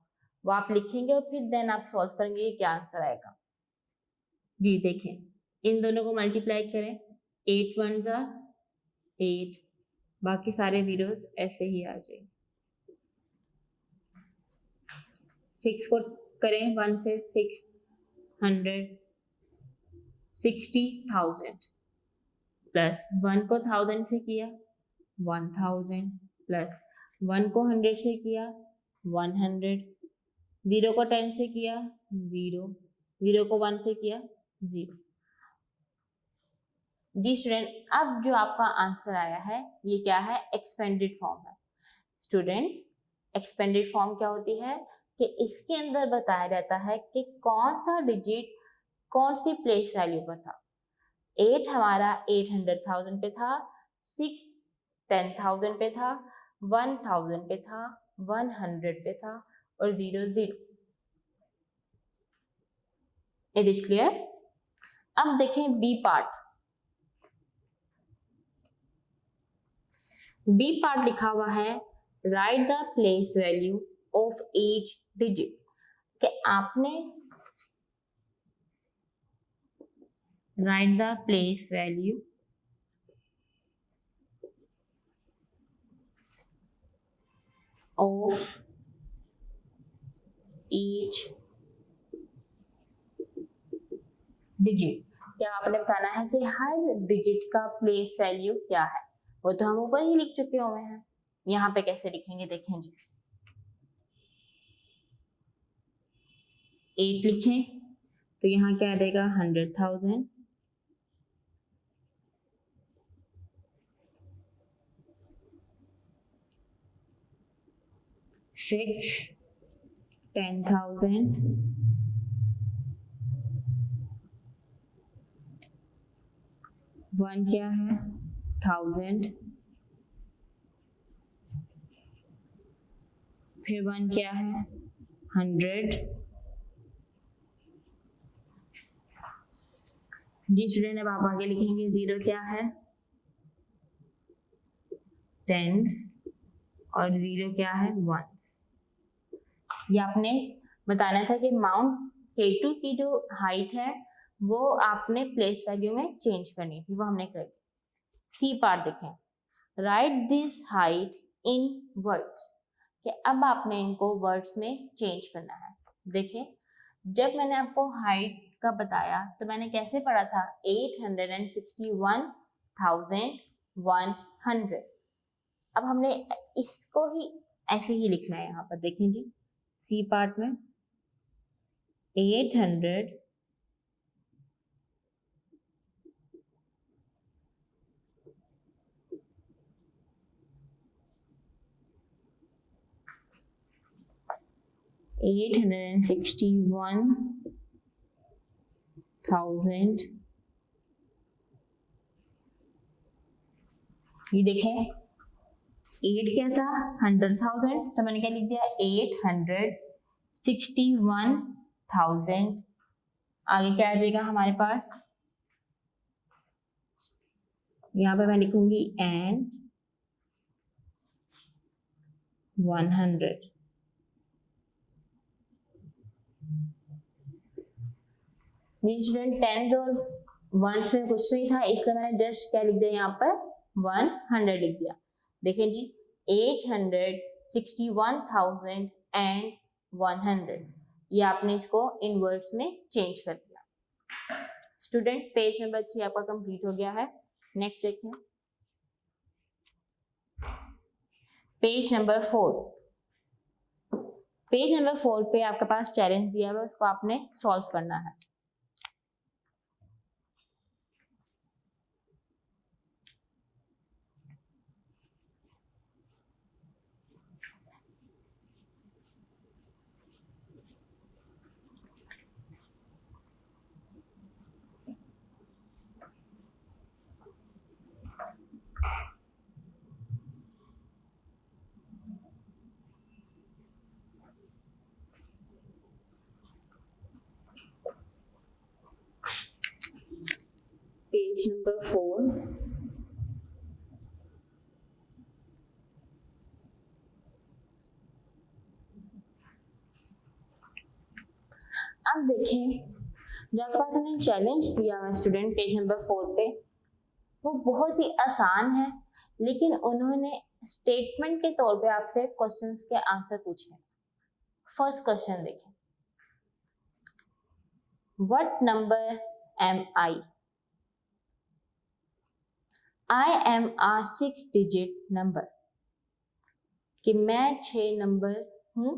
वो आप लिखेंगे और फिर देन आप सॉल्व करेंगे क्या आंसर आएगा। जी देखें, इन दोनों को मल्टीप्लाई करें, 8 1 का 8, बाकी सारे जीरोस ऐसे ही आ जाएंगे। 6 को करें 1 से 600, 60,000 प्लस 1 को 1000 से किया 1000 प्लस 1 को 100 से किया 100, 0 को 10 से किया 0, 0 को 1 से किया 0। जी स्टूडेंट, अब जो आपका आंसर आया है ये क्या है, एक्सपेंडेड फॉर्म है। स्टूडेंट, एक्सपेंडेड फॉर्म क्या होती है कि इसके अंदर बताया रहता है कि कौन सा डिजिट कौन सी प्लेस वैल्यू पर था। 8 हमारा 800,000 पे था, 6 10,000 पे था, 1000 पे था, 100 पे था और 0 0। Is it clear? अब देखें बी पार्ट। बी पार्ट लिखा हुआ है right the place value of each digit, कि आपने right the place value of each digit. क्या आपने बताना है कि हर डिजिट का प्लेस वैल्यू क्या है, वो तो हम ऊपर ही लिख चुके हुए हैं, यहाँ पे कैसे लिखेंगे देखें जी। 8 लिखें तो यहाँ क्या आ जाएगा 100,000, 6 10,000, 1 क्या है 1000, फिर 1 क्या है 100। जी स्टूडेंट, अब आप आगे लिखेंगे 0 क्या है 10 और 0 क्या है 1। ये आपने बताना था कि माउंट K2 की जो हाइट है वो आपने प्लेस वैल्यू में चेंज करनी थी, वो हमने कर दी। सी पार्ट देखें, right this height in words, कि अब आपने इनको वर्ड्स में चेंज करना है। देखें, जब मैंने आपको हाइट का बताया तो मैंने कैसे पढ़ा था 861,100। अब हमने इसको ही ऐसे ही लिखना है यहाँ पर, देखें जी सी पार्ट में 800 861,000। ये देखें 8 क्या था 100,000, तो मैंने क्या लिख दिया 861,000। आगे क्या आ जाएगा हमारे पास, यहाँ पे मैं लिखूंगी एंड 100। स्टूडेंट टेंस और वंस में कुछ नहीं था, इसलिए मैंने जस्ट क्या लिख दिया यहाँ पर 100 लिख दिया। देखें जी 861,000 एंड 100, ये आपने इसको इन वर्ड्स में चेंज कर दिया। स्टूडेंट पेज नंबर 3 आपका कंप्लीट हो गया है। नेक्स्ट देखें पेज नंबर 4। पेज नंबर 4 पे आपके पास चैलेंज दिया हुआ है, उसको आपने सॉल्व करना है। Page number 4। अब देखें, जो आपके पास उन्होंने चैलेंज दिया हुआ स्टूडेंट पेज नंबर 4 पे, वो बहुत ही आसान है, लेकिन उन्होंने स्टेटमेंट के तौर पे आपसे क्वेश्चंस के आंसर पूछे। फर्स्ट क्वेश्चन देखें, what number am I? I am a 6 digit number, कि मैं 6 नंबर हूँ।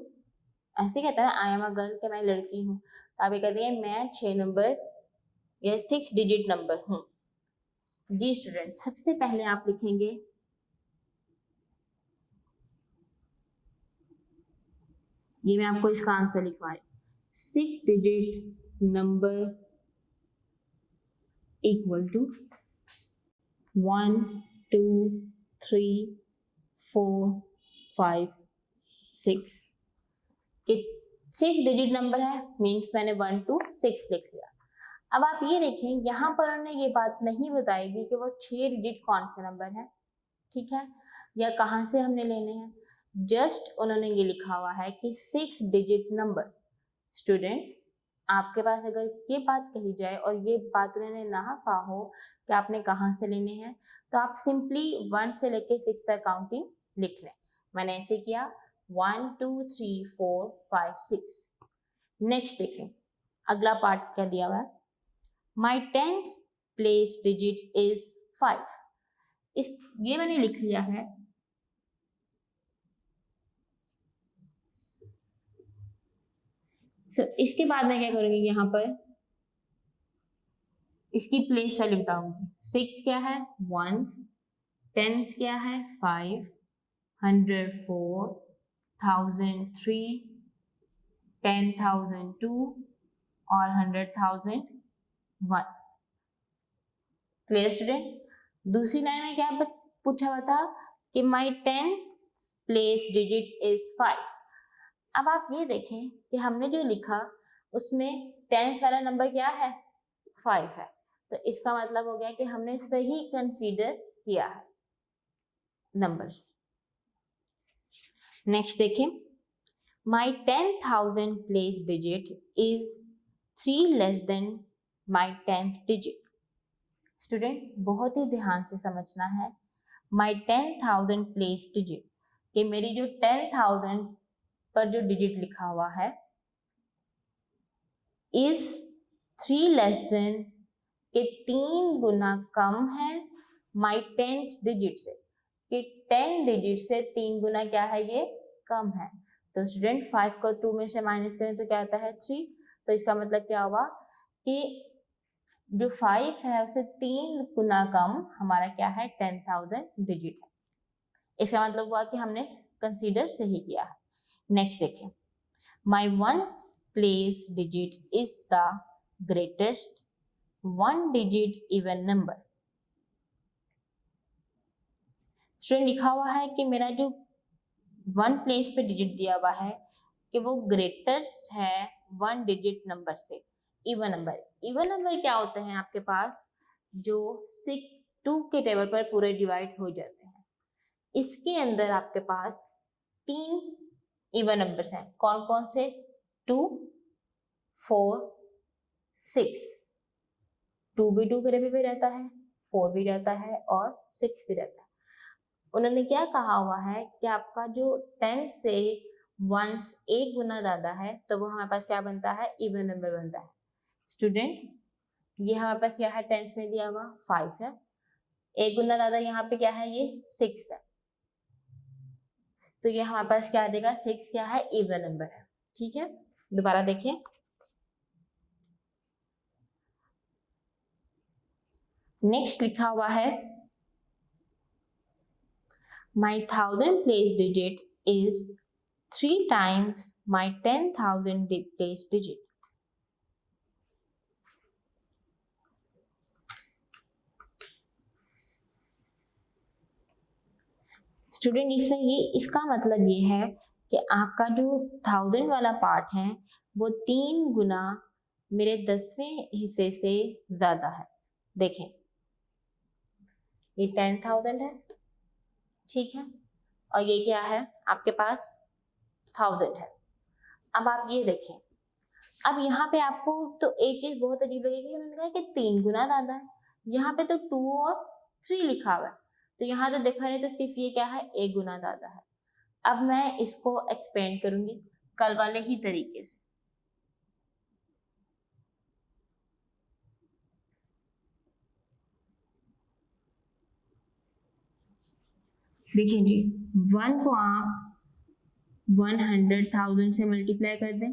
ऐसे कहता है आई एम अ गर्ल, कि मैं लड़की हूँ, तो आप ये कहते हैं मैं 6 नंबर या 6 डिजिट नंबर हूँ। जी स्टूडेंट, सबसे पहले आप लिखेंगे ये मैं आपको इसका आंसर लिखवा रही, 6 डिजिट नंबर इक्वल टू 1 2 3 4 5 6 कि 6 डिजिट नंबर है, मीन्स मैंने 1 to 6 लिख लिया। अब आप ये देखें, यहाँ पर उन्होंने ये बात नहीं बताई भी कि वो 6 डिजिट कौन से नंबर है, ठीक है, या कहाँ से हमने लेने हैं। जस्ट उन्होंने ये लिखा हुआ है कि 6 डिजिट नंबर। स्टूडेंट, आपके पास अगर ये बात कही जाए और ये बात उन्होंने ना कहा हो कि आपने कहाँ से लेने हैं, तो आप सिंपली 1 से लेके 6 तक काउंटिंग लिख लें। मैंने ऐसे किया 1 2 3 4 5 6। नेक्स्ट देखें, अगला पार्ट क्या दिया हुआ है, माई 10th प्लेस डिजिट इज 5। ये मैंने लिख लिया है। इसके बाद मैं क्या करूंगी, यहाँ पर इसकी प्लेस वैल्यू बताऊंगी। 6 क्या है, 1, 10 क्या है, 5, 104, 1003, 10,002 और 100,001। Clear student? दूसरी लाइन में क्या पूछा हुआ था कि माई 10th प्लेस डिजिट इज 5। अब आप ये देखें कि हमने जो लिखा उसमें 10th वाला नंबर क्या है, 5 है, तो इसका मतलब हो गया कि हमने सही कंसीडर किया है नंबर्स। नेक्स्ट देखें, माई 10,000 place digit is 3 less than my 10th digit. Student, बहुत ही ध्यान से समझना है, माई 10,000 प्लेस डिजिट, कि मेरी जो 10,000 पर जो डिजिट लिखा हुआ है इज 3 लेस देन, कि 3 गुना कम है माई 10th डिजिट से, कि 10 डिजिट से 3 गुना क्या है, ये कम है। तो स्टूडेंट 5 को 2 में से माइनस करें तो क्या आता है 3, तो इसका मतलब क्या हुआ कि जो 5 है उससे 3 गुना कम हमारा क्या है, 10,000 डिजिट है। इसका मतलब हुआ कि हमने कंसीडर सही किया है। नेक्स्ट देखें, माई 1st place digit is the greatest 1 digit even number. Student, लिखा हुआ है कि मेरा जो 1 प्लेस पे डिजिट दिया हुआ है कि वो ग्रेटेस्ट है 1 डिजिट नंबर से, इवन नंबर। इवन नंबर क्या होते हैं आपके पास, जो 2 के टेबल पर पूरे डिवाइड हो जाते हैं। इसके अंदर आपके पास 3 इवन नंबर्स हैं। कौन कौन से, 2 4 6। 2 भी 2 के टेबल पे रहता है, 4 भी रहता है और 6 भी रहता है। उन्होंने क्या कहा हुआ है कि आपका जो 10 से 1 1 गुना ज्यादा है तो वो हमारे पास क्या बनता है, इवन नंबर बनता है। स्टूडेंट, ये हमारे पास क्या है, 10 में दिया हुआ 5 है, 1 गुना ज्यादा यहाँ पे क्या है, ये 6 है, तो ये हमारे पास क्या आ जाएगा, 6 क्या है, इवन नंबर है। ठीक है, दोबारा देखिए, नेक्स्ट लिखा हुआ है माई 1000 place digit is 3 times my 10,000 place digit. Student, इसमें ये इसका मतलब ये है कि आपका जो 1000 वाला पार्ट है वो 3 गुना मेरे 10वें हिस्से से ज्यादा है। देखें, ये 10,000 है, ठीक है, और ये क्या है आपके पास 1000 है। अब आप ये देखें, अब यहाँ पे आपको तो एक चीज बहुत अजीब लगेगी, उन्होंने कहा कि 3 गुना ज्यादा है, यहाँ पे तो 2 और 3 लिखा हुआ है, तो यहाँ तो देखा नहीं, तो सिर्फ ये क्या है 1 गुना ज्यादा है। अब मैं इसको एक्सपेंड करूंगी कल वाले ही तरीके से। देखिए जी, 1 को आप 100,000 से मल्टीप्लाई कर दें,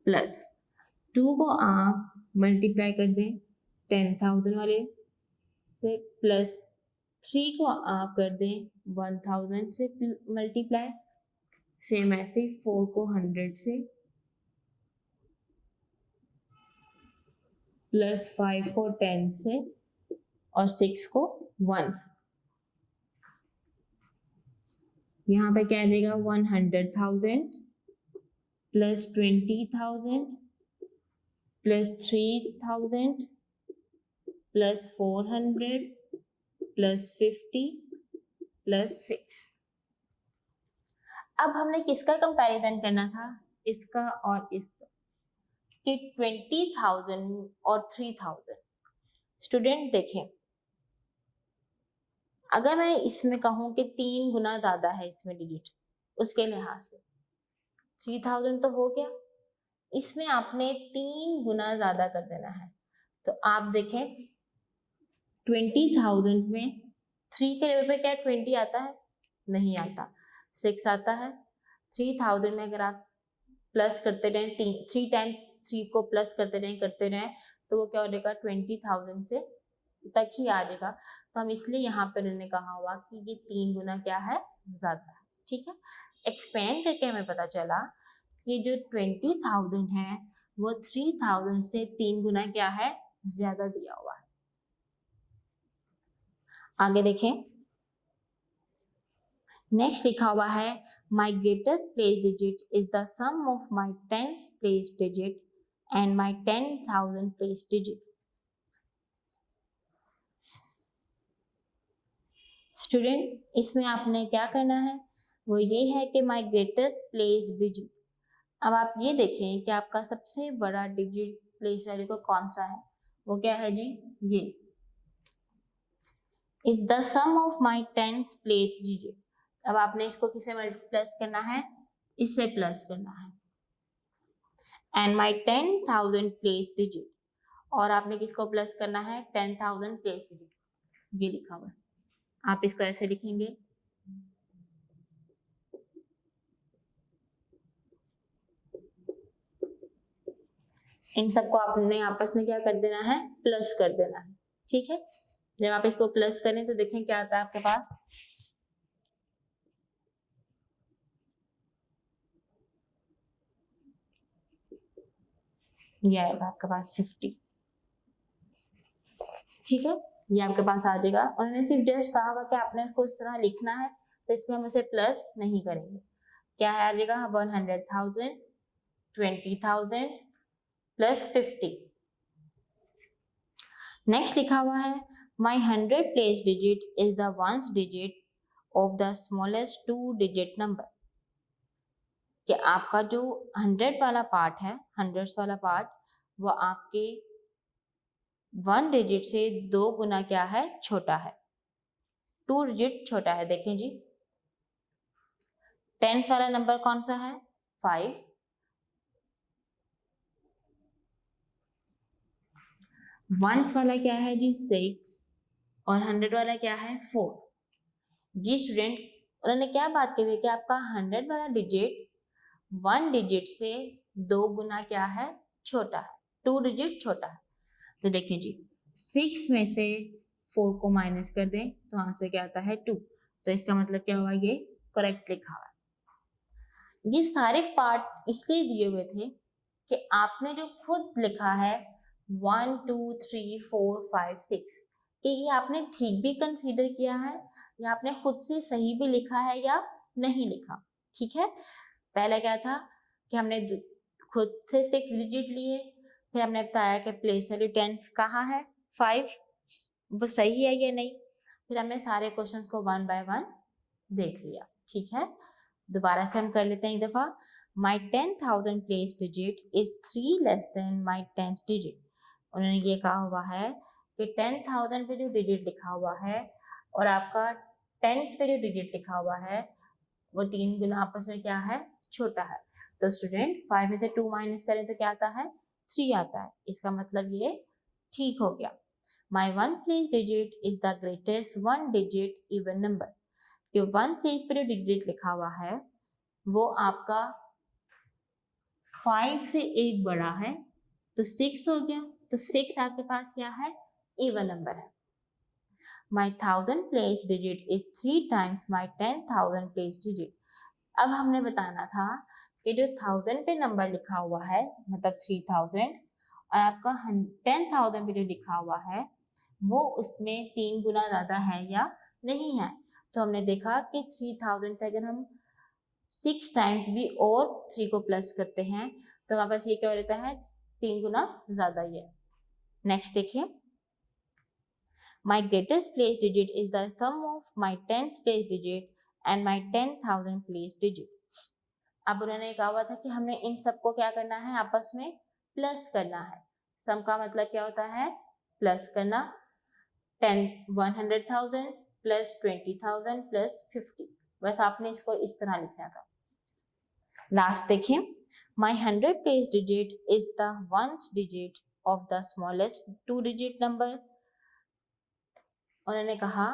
प्लस 2 को आप मल्टीप्लाई कर दें 10,000 वाले से, प्लस 3 को आप कर दें 1000 से मल्टीप्लाई, सेम ऐसे 4 को 100 से, प्लस 5 को 10 से, और 6 को 1 से। यहाँ पे क्या देगा 100,000 plus 20,000 plus 3,000 plus 400 plus 50 plus 6। अब हमने किसका कंपैरिजन करना था, इसका और इसका, कि 20,000 और 3,000। स्टूडेंट देखें, अगर मैं इसमें कहूं कि 3 गुना ज्यादा है इसमें डिजिट, उसके लिहाज से 3,000 तो हो गया, इसमें आपने 3 गुना ज्यादा कर देना है। तो आप देखें 20,000 में 3 के लेवल पे क्या 20 आता है, नहीं आता, 6 आता है। 3,000 में अगर आप प्लस करते रहें, 3 टाइम 3 को प्लस करते रहें, तो वो क्या हो जाएगा 20,000 से तक ही आ जाएगा। तो हम इसलिए यहाँ पर उन्होंने कहा हुआ कि ये 3 गुना क्या है, ज्यादा है, ठीक है। एक्सपेंड करके हमें पता चला कि जो 20,000 है वो 3,000 से 3 गुना क्या है, ज्यादा दिया हुआ है। आगे देखें, नेक्स्ट लिखा हुआ है my greatest place digit is the sum of my 10th place digit and my 10,000 place digit. Student, इसमें आपने क्या करना है, वो ये है कि माई ग्रेटेस्ट प्लेस डिजिट। अब आप ये देखें कि आपका सबसे बड़ा डिजिट प्लेस वैल्यू को कौन सा है, वो क्या है जी, ये is the sum of my 10th place digit. अब आपने इसको किसे प्लस करना है, इससे प्लस करना है, एंड माई 10,000 प्लेस डिजिट, और आपने किसको प्लस करना है, 10,000 प्लेस डिजिट, ये लिखा हुआ है। आप इसको ऐसे लिखेंगे, इन सबको आपने आपस में क्या कर देना है, प्लस कर देना है, ठीक है। जब आप इसको प्लस करें तो देखें क्या आता है आपके पास, ये आएगा आपके पास 50, ठीक है, ये आपके पास आ जाएगा। उन्होंने सिर्फ जस्ट कहा हुआ कि आपने इसको इस तरह लिखना है, तो इसलिए हम इसे प्लस नहीं करेंगे। क्या है आ जाएगा 100,000 20,000 प्लस 50। नेक्स्ट लिखा हुआ है माई 100 place digit is the ones digit of the smallest 2 digit number. कि आपका जो 100 वाला पार्ट है, हंड्रेड्स वाला पार्ट, वो आपके 1 डिजिट से 2 गुना क्या है, छोटा है, 2 डिजिट छोटा है। देखें जी, 10th वाला नंबर कौन सा है, 5, 1th वाला क्या है जी 6, और 100 वाला क्या है 4। जी स्टूडेंट, उन्होंने क्या बात की हुई कि आपका 100 वाला डिजिट 1 डिजिट से 2 गुना क्या है, छोटा है, 2 डिजिट छोटा है। तो देखिए जी, 6 में से 4 को माइनस कर दें तो आंसर क्या आता है 2। तो इसका मतलब क्या हुआ, ये करेक्ट लिखा हुआ है। ये सारे पार्ट इसलिए दिए हुए थे कि आपने जो खुद लिखा है 1 2 3 4 5 6, कि ये आपने ठीक भी कंसीडर किया है या आपने खुद से सही भी लिखा है या नहीं लिखा, ठीक है। पहला क्या था कि हमने खुद से 6 डिजिट लिए, फिर हमने बताया कि प्लेस वैल्यू 10 कहाँ है, 5, वो सही है या नहीं, फिर हमने सारे क्वेश्चंस को 1 बाय 1 देख लिया। ठीक है, दोबारा से हम कर लेते हैं एक दफा। माई 10,000 place digit is 3 less than my 10th digit. उन्होंने ये कहा हुआ है कि 10,000 पे जो डिजिट लिखा हुआ है और आपका 10th पे जो डिजिट लिखा हुआ है वो 3 गुना आपस में क्या है, छोटा है। तो स्टूडेंट 5 में से 2 माइनस करें तो क्या आता है, 3 आता है। इसका मतलब ये ठीक हो गया। माई 1 place digit is the greatest 1 digit even number. कि 1 प्लेस पे जो डिजिट लिखा हुआ है वो आपका 5 से एक बड़ा है, तो 6 हो गया। तो 6 आपके पास क्या है, इवन नंबर है। माई 1000 place digit is 3 times my 10,000 place digit. अब हमने बताना था कि जो 1000 पे नंबर लिखा हुआ है मतलब 3000 और आपका 10,000 पे जो लिखा हुआ है वो उसमें 3 गुना ज्यादा है या नहीं है। तो हमने देखा कि 3000 पे अगर हम 6 टाइम्स भी और 3 को प्लस करते हैं तो हमारे पास ये क्या हो रहता है, 3 गुना ज्यादा ही है। नेक्स्ट देखिए, my greatest place digit is the sum of my 10th place digit and my 10,000 place digit. अब उन्होंने कहा हुआ था कि हमने इन सबको क्या करना है, आपस में प्लस करना है। सम का मतलब क्या होता है, प्लस करना। 100,000 प्लस 20,000 प्लस 50। बस आपने इसको इस तरह लिखना था। लास्ट देखिए, माई 100 place digit is the 1st digit of the smallest 2 digit number. उन्होंने कहा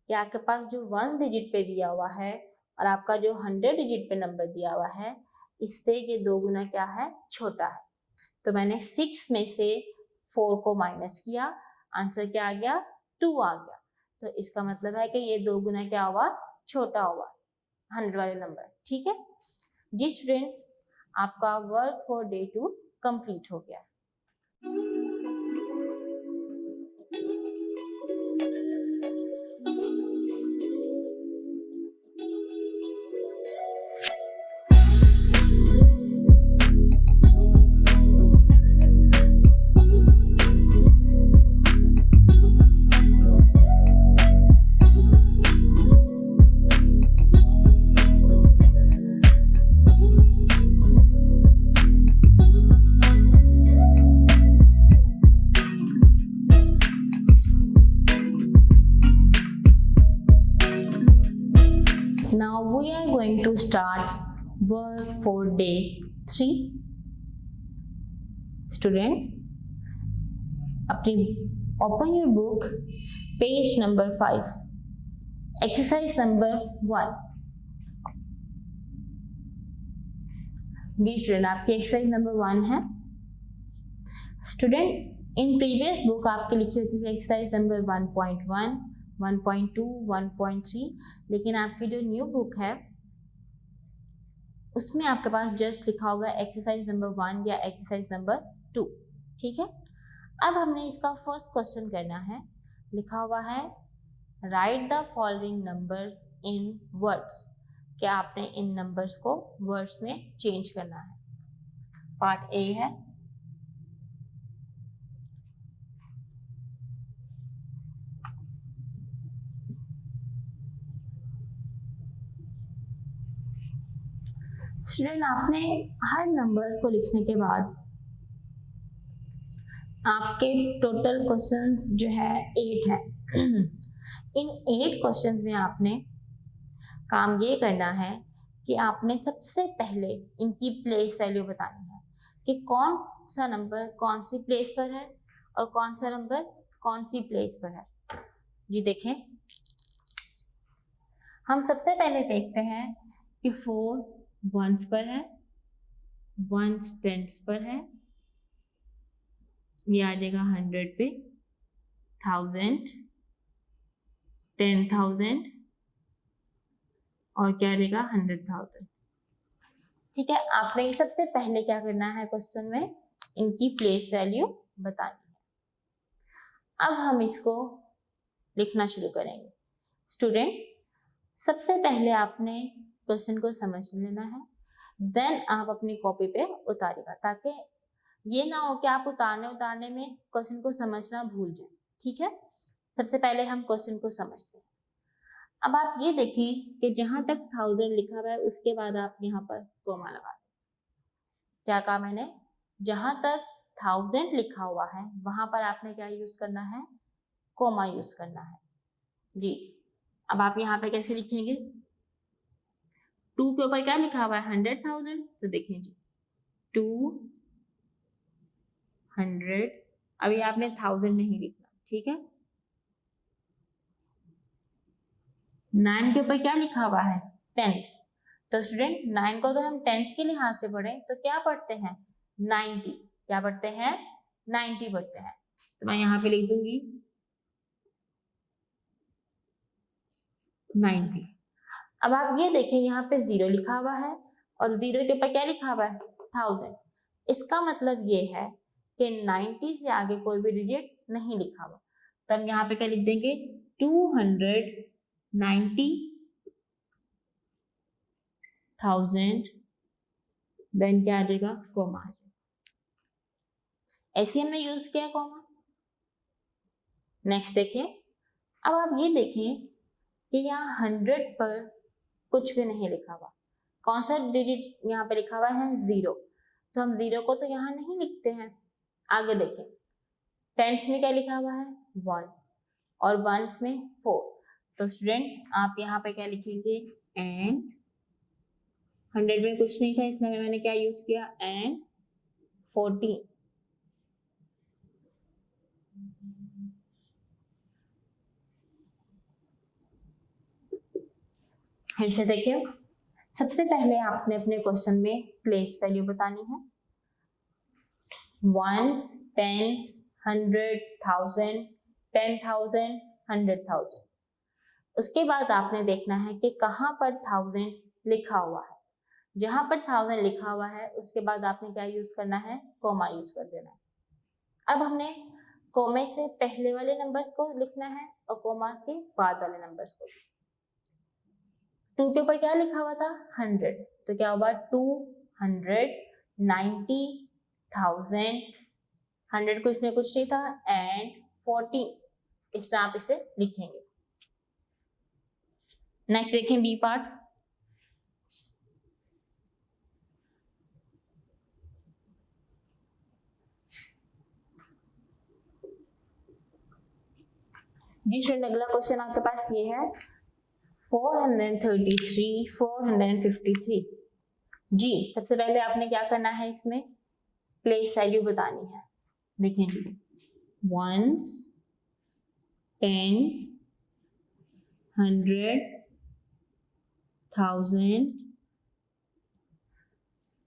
कि आपके पास जो 1 डिजिट पे दिया हुआ है और आपका जो 100 डिजिट पे नंबर दिया हुआ है इससे ये 2 गुना क्या है, छोटा है। तो मैंने 6 में से 4 को माइनस किया, आंसर क्या आ गया, 2 आ गया। तो इसका मतलब है कि ये 2 गुना क्या हुआ, छोटा हुआ 100 वाले नंबर। ठीक है जी स्टूडेंट, आपका वर्क फॉर डे 2 कंप्लीट हो गया। Now we are going to start work for day 3. Student, अपनी open your book, page number 5, exercise number 1. Ji student, आपकी एक्सरसाइज नंबर 1 है। स्टूडेंट, इन प्रीवियस बुक आपकी लिखी होती थी एक्सरसाइज नंबर 1.1, 1.2, 1.3, लेकिन आपकी जो न्यू बुक है उसमें आपके पास जस्ट लिखा होगा एक्सरसाइज नंबर 1 या एक्सरसाइज नंबर 2। ठीक है, अब हमने इसका फर्स्ट क्वेश्चन करना है। लिखा हुआ है right the following numbers in words. क्या आपने इन नंबर्स को वर्ड्स में चेंज करना है। पार्ट ए है। स्टूडेंट, आपने हर नंबर को लिखने के बाद आपके टोटल क्वेश्चंस जो है 8 है। इन 8 क्वेश्चंस में आपने काम ये करना है कि आपने सबसे पहले इनकी प्लेस वैल्यू बतानी है कि कौन सा नंबर कौन सी प्लेस पर है और कौन सा नंबर कौन सी प्लेस पर है। जी देखें, हम सबसे पहले देखते हैं कि 4 1s पर है, 1s 10s पर है, ये आ जाएगा 100 पे, 1000, 10,000 और क्या आ जाएगा 100,000। ठीक है, आपने सबसे पहले क्या करना है क्वेश्चन में, इनकी प्लेस वैल्यू बतानी है। अब हम इसको लिखना शुरू करेंगे। स्टूडेंट, सबसे पहले आपने क्वेश्चन को समझ लेना है, देन आप अपनी कॉपी पे उतारेगा, ताकि ये ना हो कि आप उतारने में क्वेश्चन को समझना भूल जाए। ठीक है, सबसे पहले हम क्वेश्चन को समझते हैं। अब आप ये देखिए कि जहां तक 1000 लिखा हुआ है उसके बाद आप यहाँ पर कोमा लगा दें। क्या कहा मैंने? जहां तक 1000 लिखा हुआ है वहां पर आपने क्या यूज करना है? कोमा यूज करना है जी। अब आप यहाँ पे कैसे लिखेंगे? 2 के ऊपर क्या लिखा हुआ है? 100,000। तो देखें जी 200, अभी आपने 1000 नहीं लिखना, ठीक है। 9 के ऊपर क्या लिखा हुआ है? टेंस। तो स्टूडेंट 9 को अगर हम टेंस के लिहाज से पढ़ें तो क्या पढ़ते हैं? 90। क्या पढ़ते हैं? 90 पढ़ते हैं। तो मैं यहाँ पे लिख दूंगी 90। अब आप ये देखें यहाँ पे 0 लिखा हुआ है और 0 के ऊपर क्या लिखा हुआ है? 1000। इसका मतलब ये है कि 90 से आगे कोई भी डिजिट नहीं लिखा हुआ। तो हम यहाँ पे क्या लिख देंगे? 290,000, देन क्या आ जाएगा? कोमा आ जाएगा। ऐसे हमने यूज किया कोमा। नेक्स्ट देखिए, अब आप ये देखिए कि यहाँ 100 पर कुछ भी नहीं लिखा हुआ। कौन सा डिजिट यहाँ पे लिखा हुआ है? 0। तो हम 0 को तो यहाँ नहीं लिखते हैं। आगे देखें, टेंस में क्या लिखा हुआ है? 1 और वंस में 4। तो स्टूडेंट आप यहाँ पे क्या लिखेंगे? एंड 100 में कुछ नहीं था इसलिए मैंने क्या यूज किया? एंड 14। फिर से देखिए, सबसे पहले आपने अपने क्वेश्चन में प्लेस वैल्यू बतानी है। Ones, tens, 100, 1000, 10,000, 100,000। उसके बाद आपने देखना है कि कहाँ पर 1000 लिखा हुआ है। जहां पर 1000 लिखा हुआ है उसके बाद आपने क्या यूज करना है? कोमा यूज कर देना है। अब हमने कोमे से पहले वाले नंबर्स को लिखना है और कोमा के बाद वाले नंबर्स को। 2 के ऊपर क्या लिखा हुआ था? 100। तो क्या होगा? 290,000, 100 कुछ में कुछ नहीं था, एंड 14। इस तरह आप इसे लिखेंगे। नेक्स्ट देखें बी पार्ट। जी स्टूडेंट, अगला क्वेश्चन आपके पास ये है 433, 453। जी सबसे पहले आपने क्या करना है? इसमें प्लेस वैल्यू बतानी है। देखिए जी, वंस, टेंस, 100, 1000,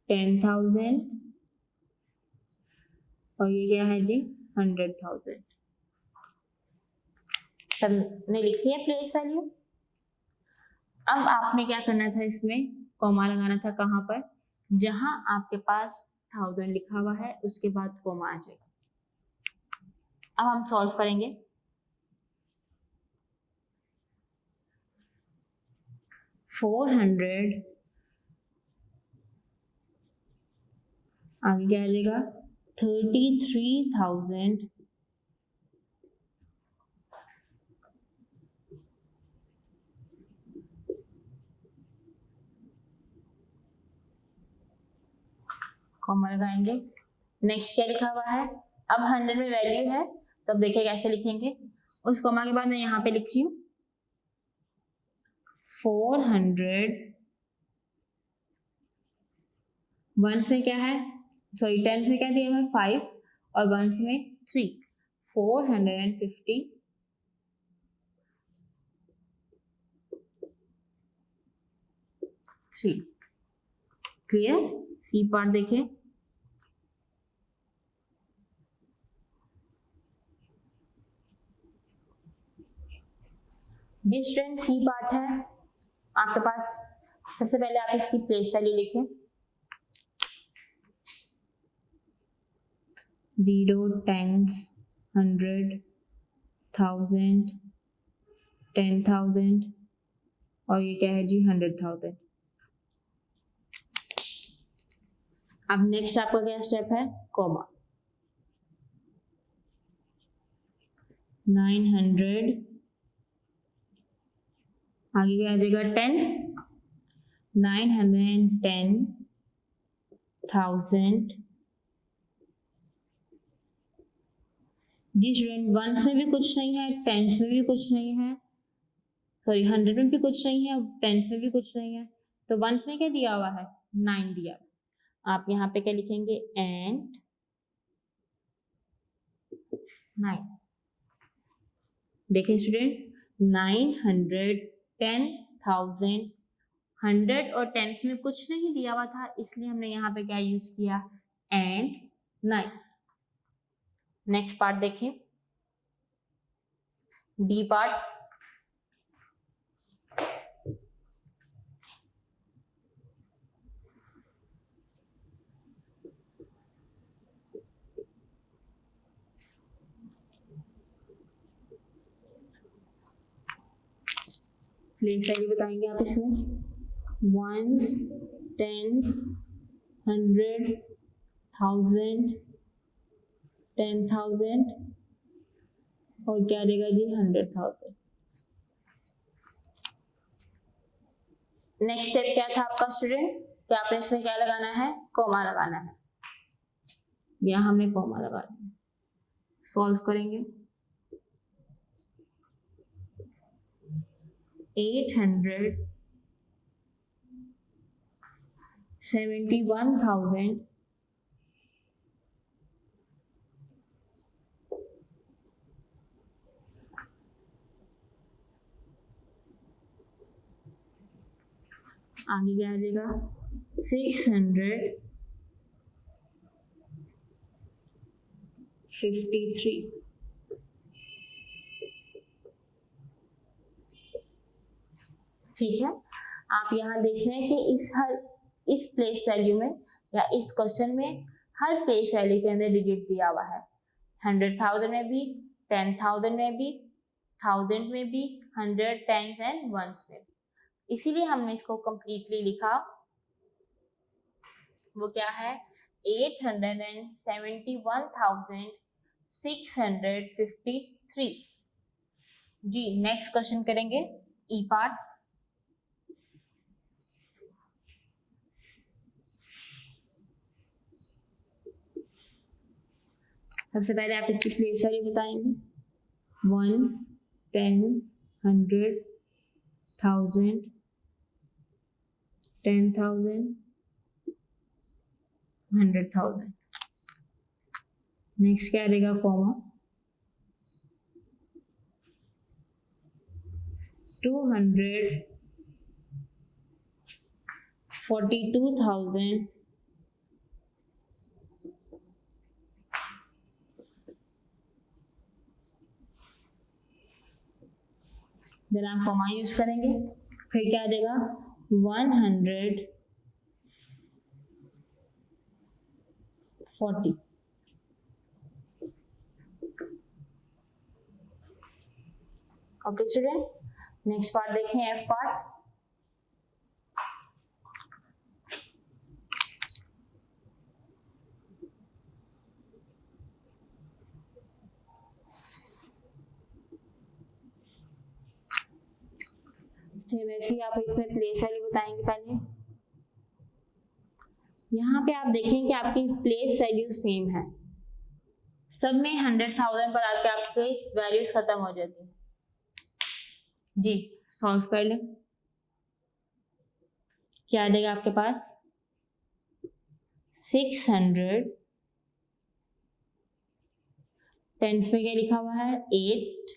10,000 और ये क्या है जी? 100,000। सबने लिख लिया प्लेस वैल्यू। अब आपने क्या करना था? इसमें कोमा लगाना था। कहां पर? जहां आपके पास 1000 लिखा हुआ है उसके बाद कोमा आ जाएगा। अब हम सॉल्व करेंगे। फोर 400, आगे क्या आ जाएगा? 33,000, कॉमा लगाएंगे। नेक्स्ट क्या लिखा हुआ है? अब 100 में वैल्यू है तो अब देखिए कैसे लिखेंगे। उस कॉमा के बाद मैं यहाँ पे लिख रही हूँ 400, वंस में क्या है? सॉरी, टेंस में क्या दिया हुआ है? 5 और वंस में 3। 453। क्लियर? सी पार्ट देखें। जी स्टूडेंट, सी पार्ट है आपके पास। सबसे पहले आप इसकी प्लेस वैल्यू लिखें। 0, टेंस, 100, 1000, 10,000 और ये क्या है जी? 100,000। अब नेक्स्ट आपका क्या स्टेप है? कोमा। 900, आगे क्या आ जाएगा 10, 910,000। जी स्टूडेंट, वंस में भी कुछ नहीं है, टेंस में भी कुछ नहीं है, सॉरी 100 में भी कुछ नहीं है, टेंस में भी कुछ नहीं है, तो वंस में क्या दिया हुआ है 9 दिया हुआ। आप यहाँ पे क्या लिखेंगे एंड 9। देखें स्टूडेंट, 910,000, 100 और टेंस में कुछ नहीं दिया हुआ था, इसलिए हमने यहाँ पे क्या यूज किया एंड 9। नेक्स्ट पार्ट देखें, डी पार्ट। प्लेस वैल्यू बताएंगे आप इसमें, वंस, टेंस, 100, 1000, 10,000 और क्या देगा जी 100,000। नेक्स्ट स्टेप क्या था आपका स्टूडेंट, कि आपने इसमें क्या लगाना है कॉमा लगाना है, यहाँ हमने कॉमा लगा दिया। सॉल्व करेंगे, 871,000 आगे क्या आ जाएगा 653। ठीक है, आप यहाँ देख रहे हैं कि इस प्लेस वैल्यू में या इस क्वेश्चन में हर प्लेस वैल्यू के अंदर डिजिट दिया हुआ है, 100,000 में भी, 10,000 में भी, 1000 में भी, 100, 10 एंड वंस में भी, इसीलिए हमने इसको कंप्लीटली लिखा। वो क्या है 871,653। जी नेक्स्ट क्वेश्चन करेंगे ई पार्ट। सबसे पहले आप इसकी प्लेस वैल्यू बताएंगे, वंस, टेंस, 100, 1000, 10,000, 100,000। नेक्स्ट क्या रहेगा कॉमा, 242,000 देन आप कॉमा यूज करेंगे, फिर क्या आ जाएगा 140। ओके स्टूडेंट, नेक्स्ट पार्ट देखें एफ पार्ट। वैसे ही आप इसमें प्लेस वैल्यू बताएंगे पहले। यहाँ पे आप देखें कि आपकी प्लेस वैल्यू सेम है, सब में 100,000 पर आके आपके वैल्यूज खत्म हो जाती है। जी सॉल्व कर लें, क्या आ जाएगा आपके पास 600, टेंथ में क्या लिखा हुआ है 8,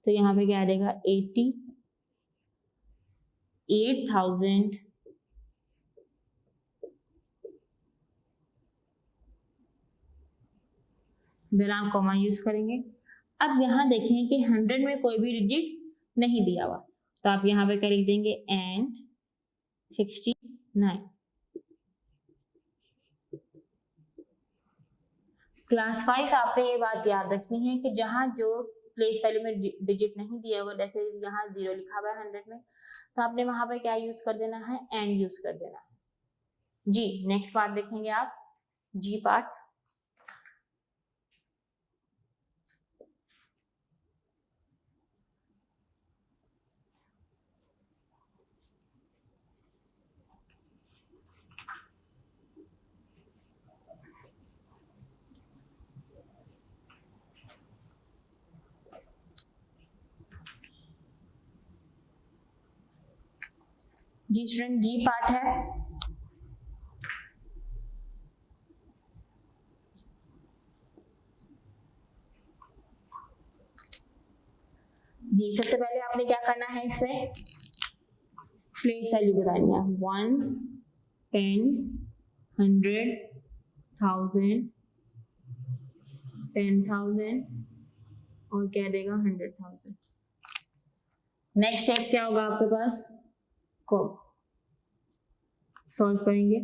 तो यहाँ पे क्या आ जाएगा 88,000 देन आप कॉमा यूज करेंगे। अब यहाँ देखें कि 100 में कोई भी डिजिट नहीं दिया हुआ, तो आप यहाँ पे क्या लिख देंगे एंड 69। क्लास 5 आपने ये बात याद रखनी है कि जहाँ जो प्लेस वैल्यू में डिजिट नहीं दिया होगा, जैसे यहाँ 0 लिखा हुआ है 100 में, तो आपने वहां पे क्या यूज कर देना है एंड यूज कर देना है। जी नेक्स्ट पार्ट देखेंगे आप, जी पार्ट। जी स्टूडेंट, जी पार्ट है। जी सबसे पहले आपने क्या करना है, इसमें प्लेस वैल्यू बतानी है। वंस, टेंस, 100, 1000, 10,000 और क्या देगा 100,000। नेक्स्ट स्टेप क्या होगा आपके पास, को सॉल्व करेंगे।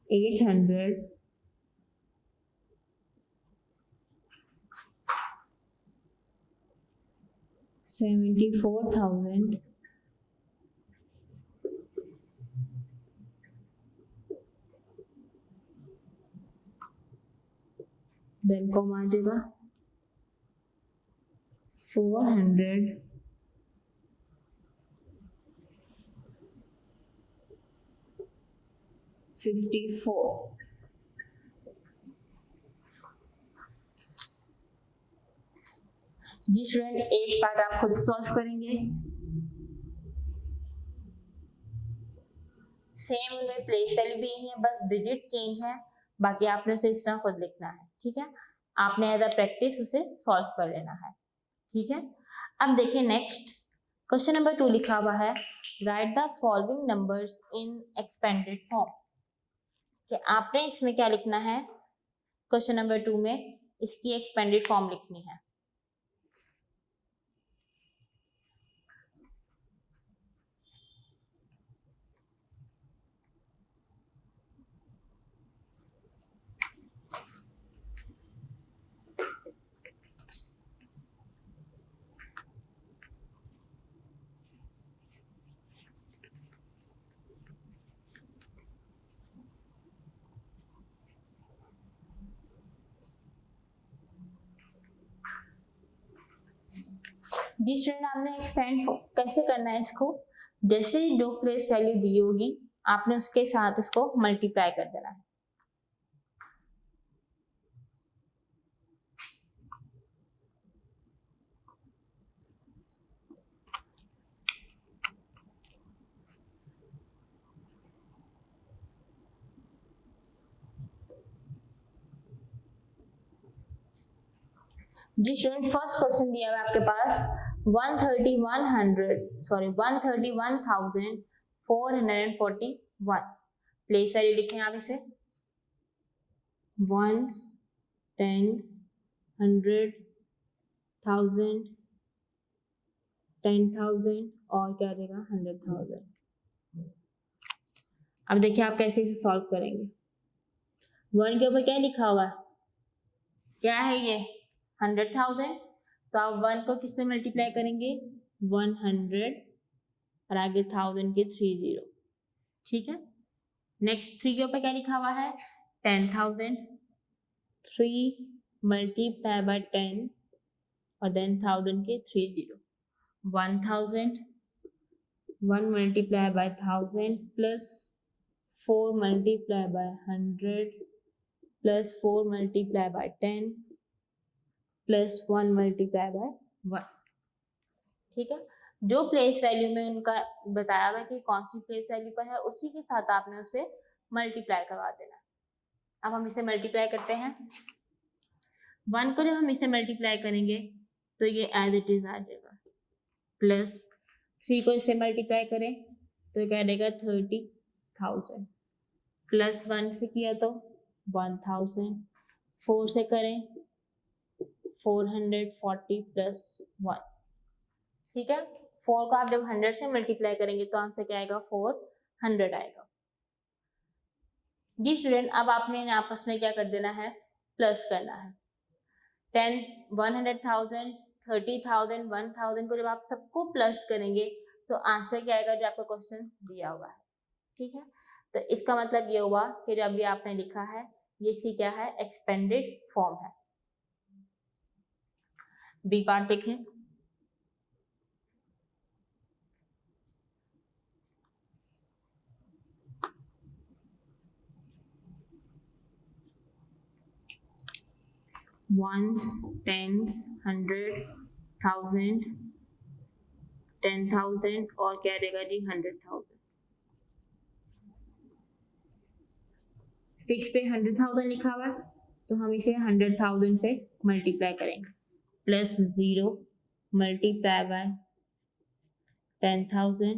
800, 74,000 देन कॉम आ जाएगा 400, 54। जी स्टूडेंट, एक पार्ट आप खुद सॉल्व करेंगे। सेम में प्लेस वैल्यू भी यही है, बस डिजिट चेंज है, बाकी आपने उसे इस तरह खुद लिखना है। ठीक है, आपने एज अ प्रैक्टिस उसे सॉल्व कर लेना है। ठीक है, अब देखिए नेक्स्ट क्वेश्चन नंबर 2 लिखा हुआ है, right the following numbers in expanded form. कि आपने इसमें क्या लिखना है, क्वेश्चन नंबर 2 में इसकी एक्सपेंडेड फॉर्म लिखनी है। जी स्टूडेंट, आपने एक्सपेंड कैसे करना है इसको, जैसे ही दो प्लेस वैल्यू दी होगी आपने उसके साथ उसको मल्टीप्लाई कर देना है। जी स्टूडेंट, फर्स्ट क्वेश्चन दिया हुआ है आपके पास 131,441 प्लेस वैल्यू लिखें आप इसे, वंस, टेंस, 100, 1000, 10,000 और क्या देगा 100,000। अब देखिए आप कैसे इसे सॉल्व करेंगे। 1 के ऊपर क्या लिखा हुआ है, क्या है ये 100,000, तो आप 1 को किससे मल्टीप्लाई करेंगे 100 और आगे 1000 के 30। ठीक है, नेक्स्ट 3 के ऊपर क्या लिखा हुआ है 10,000, 3 मल्टीप्लाई बाय 10 और देन 1000 के 30। 1000, 1 multiply by 1000 plus 4 multiply bye 100 plus 4 multiply bye 10 plus 1 multiply by 1। ठीक है, जो प्लेस वैल्यू में उनका बताया हुआ है कि कौन सी प्लेस वैल्यू पर है उसी के साथ आपने उसे मल्टीप्लाई करवा देना। अब हम इसे मल्टीप्लाई करते हैं। 1 को जब हम इसे मल्टीप्लाई करेंगे तो ये एज इट इज आ जाएगा, प्लस 3 को इसे मल्टीप्लाई करें तो क्या देगा 30,000, प्लस 1 से किया तो 1000, 4 से करें 440 प्लस 1। ठीक है, 4 को आप जब 100 से मल्टीप्लाई करेंगे तो आंसर क्या आएगा 400 आएगा। जी स्टूडेंट, अब आपने इन आपस में क्या कर देना है, प्लस करना है। 10, 100,000, 30,000, 1000 को जब आप सबको प्लस करेंगे तो आंसर क्या आएगा जो आपका क्वेश्चन दिया हुआ है। ठीक है, तो इसका मतलब ये हुआ कि जब ये आपने लिखा है ये सी क्या है, एक्सपेंडेड फॉर्म है। बी पार्ट देखें। ones, tens, 100, 1000, 10,000 और क्या रहेगा जी 100,000। 6 पे 100,000 लिखा हुआ है तो हम इसे 100,000 से मल्टीप्लाई करेंगे, plus 0 multiply by 10,000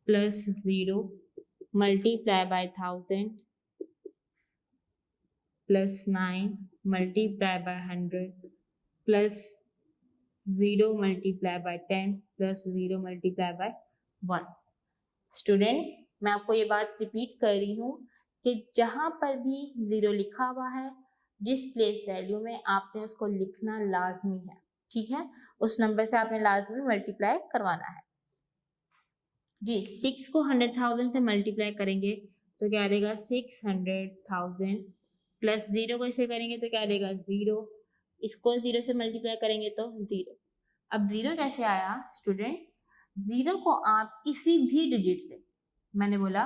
plus 0 multiply by 1000 plus 9 multiply by 100 plus 0 multiply by 10 plus 0 multiply by 1। Student, मैं आपको ये बात रिपीट कर रही हूँ कि जहां पर भी 0 लिखा हुआ है, जिस प्लेस वैल्यू में आपने उसको लिखना लाजमी है, ठीक है, उस नंबर से आपने लाजमी मल्टीप्लाई करवाना है जी। 6 को 100,000 से मल्टीप्लाई करेंगे तो क्या रहेगा 600,000 प्लस 0 को इसे करेंगे तो क्या रहेगा 0, इसको 0 से मल्टीप्लाई करेंगे तो 0। अब 0 कैसे आया स्टूडेंट? 0 को आप किसी भी डिजिट से, मैंने बोला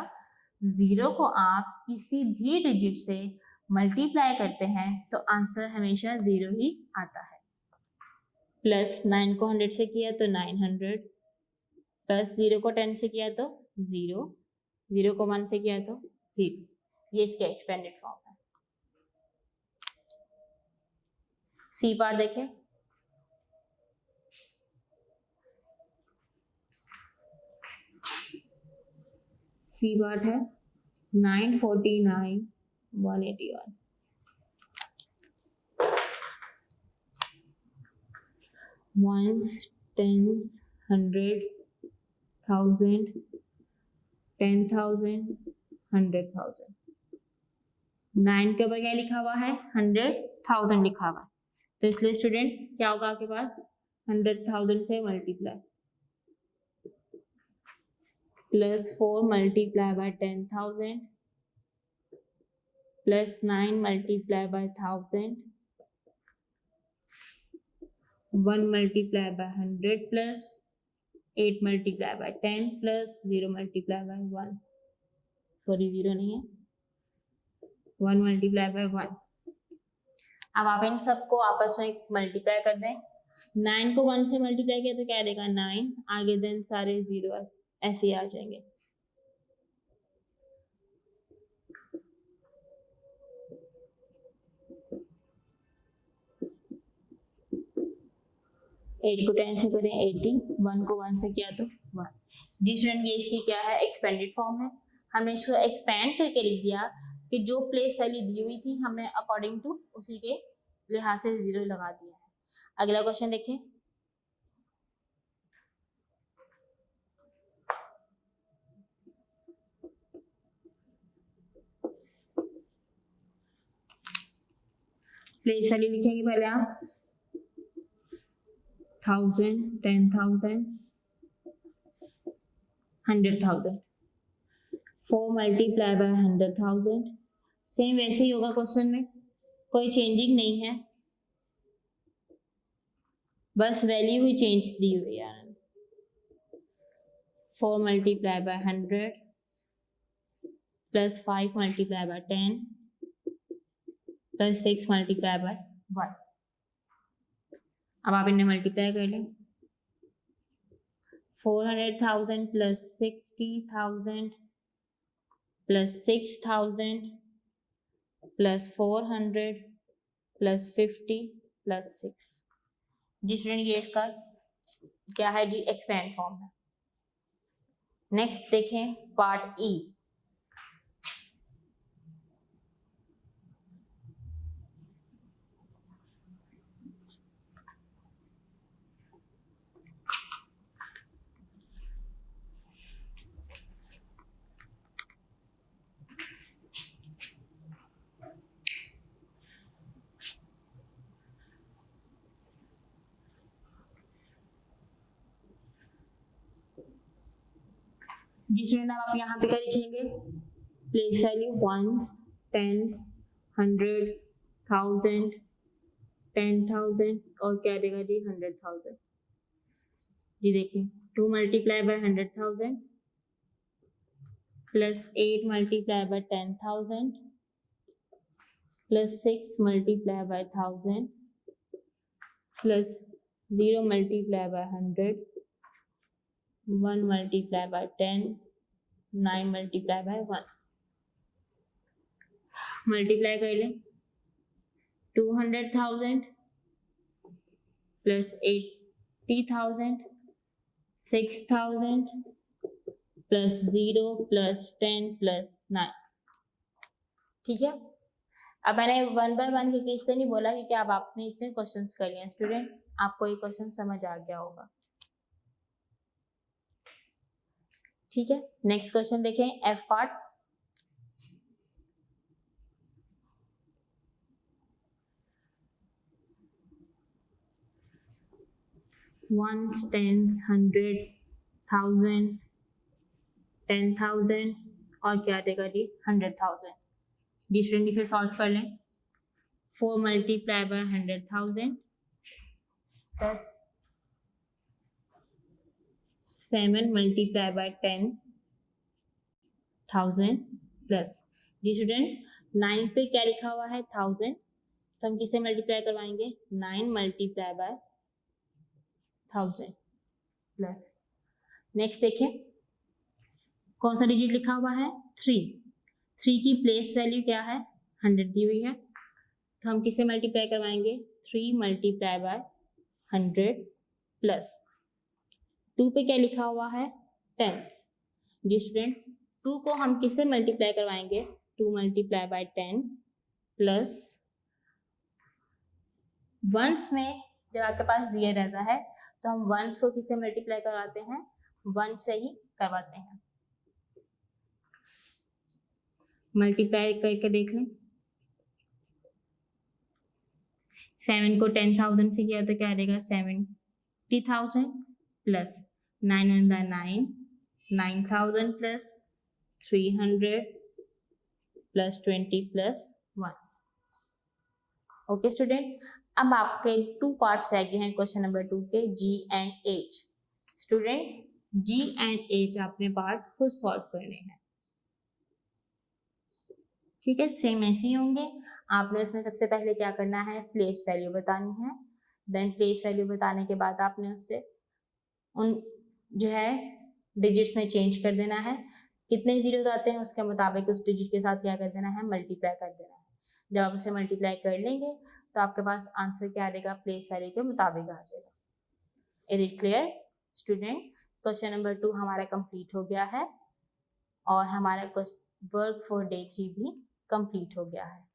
0 को आप किसी भी डिजिट से मल्टीप्लाई करते हैं तो आंसर हमेशा 0 ही आता है। प्लस 9 को 100 से किया तो 900, प्लस 0 को 10 से किया तो 0, 0 को 1 से किया तो 0। ये इसका एक्सपेंडेड फॉर्म है। सी पार्ट देखें, सी पार्ट है 949 181। Once, tens, 100, 1000, 10,000, 100,000। 9 के ऊपर क्या लिखा हुआ है? 100,000 लिखा हुआ है, तो इसलिए स्टूडेंट क्या होगा आपके पास 100,000 से multiply, plus 4 multiply by 10,000 plus 9 multiply by 1000 1 multiply by 100 plus 8 multiply by 10 plus 0 multiply by 1, sorry 0 नहीं है, 1 मल्टीप्लाई बाय 1। अब आप इन सबको आपस में मल्टीप्लाई कर दें। 9 को 1 से मल्टीप्लाई किया तो क्या देगा 9, आगे देन सारे 0 ऐसे आ जाएंगे। एट को 10 से करें 80, 1 को 1 से किया तो 1। जी स्टूडेंट, ये इसकी क्या है? एक्सपेंडेड फॉर्म है। हमने इसको एक्सपेंड करके लिख दिया कि जो प्लेस वैल्यू दी हुई थी हमने अकॉर्डिंग टू उसी के लिहाज से 0 लगा दिया है। अगला क्वेश्चन देखें, प्लेस वैल्यू लिखेंगे पहले आप 1000, 10,000, 100,000। 4 मल्टीप्लाई बाय 100,000। सेम वैसे ही होगा क्वेश्चन में, कोई चेंजिंग नहीं है, बस वैल्यू ही चेंज दी हुई है। 4 multiply bye 100 plus 5 multiply by 10 plus 6 multiply by 1। अब आप इन्हें मल्टीप्लाई कर लें। 400,000 plus 60,000 plus 6,000 plus 400 plus 50 plus 6। जी स्टूडेंट, ये इसका क्या है जी? एक्सपेंड फॉर्म है। नेक्स्ट देखें पार्ट ई। जी स्टूडेंट, अब आप यहाँ पे क्या लिखेंगे? प्लेस वैल्यू वंस, टेंस, 100, 1000, 10,000 और क्या देगा जी 100,000। जी देखिए 2 multiply by 100,000 plus 8 multiply by 10,000 plus 6 multiply by 1000 plus 0 multiply by 100 1 multiply by 10, 9 multiply by 1, multiply कर लें 200,000 प्लस 80,000, 6,000 प्लस 0 प्लस 10 प्लस 9। ठीक है, अब मैंने 1 बाय 1 के केस से नहीं बोला क्योंकि अब आपने इतने क्वेश्चंस कर लिए स्टूडेंट, आपको ये क्वेश्चन समझ आ गया होगा। ठीक है, नेक्स्ट क्वेश्चन देखें, एफ पार्ट। वंस, टेंस, 100, 1000, 10,000 और क्या देगा जी 100,000। जी स्टूडेंट इसे सॉल्व कर लें। 4 multiply by 100,000 plus 7 multiply by 10,000 plus जी स्टूडेंट 9 पे क्या लिखा हुआ है 1000, तो हम किसे मल्टीप्लाई करवाएंगे 9 मल्टीप्लाई बाय 1000 प्लस नेक्स्ट देखें कौन सा डिजिट लिखा हुआ है 3 की प्लेस वैल्यू क्या है 100 दी हुई है, तो हम किसे मल्टीप्लाई करवाएंगे 3 मल्टीप्लाई बाय 100 प्लस 2 पे क्या लिखा हुआ है टेंस। जी स्टूडेंट 2 को हम किससे मल्टीप्लाई करवाएंगे 2 मल्टीप्लाई बाय 10 प्लस वंस में जब आपके पास दिया रहता है तो हम वंस को किससे मल्टीप्लाई करवाते हैं 1 से ही करवाते हैं। मल्टीप्लाई करके देख लें 7 को 10,000 से किया तो क्या देगा 70,000 plus 9 1 9, 9,000 plus 300 plus 20 plus 1। Okay student, अब आपके 2 पार्ट्स रह गए हैं क्वेश्चन नंबर 2 के G and H. Student G and H आपने पार्ट खुद सॉल्व करने हैं। ठीक है, सेम ऐसे ही होंगे। आपने इसमें सबसे पहले क्या करना है प्लेस वैल्यू बतानी है, देन प्लेस वैल्यू बताने के बाद आपने उससे उन जो है डिजिट्स में चेंज कर देना है, कितने जीरोस आते हैं उसके मुताबिक उस डिजिट के साथ क्या कर देना है मल्टीप्लाई कर देना है। जब आप उसे मल्टीप्लाई कर लेंगे तो आपके पास आंसर क्या आएगा प्लेस वैल्यू के मुताबिक आ जाएगा। Is it clear student? Question number 2 हमारा कंप्लीट हो गया है और हमारा वर्क फॉर डे 3 भी कंप्लीट हो गया है।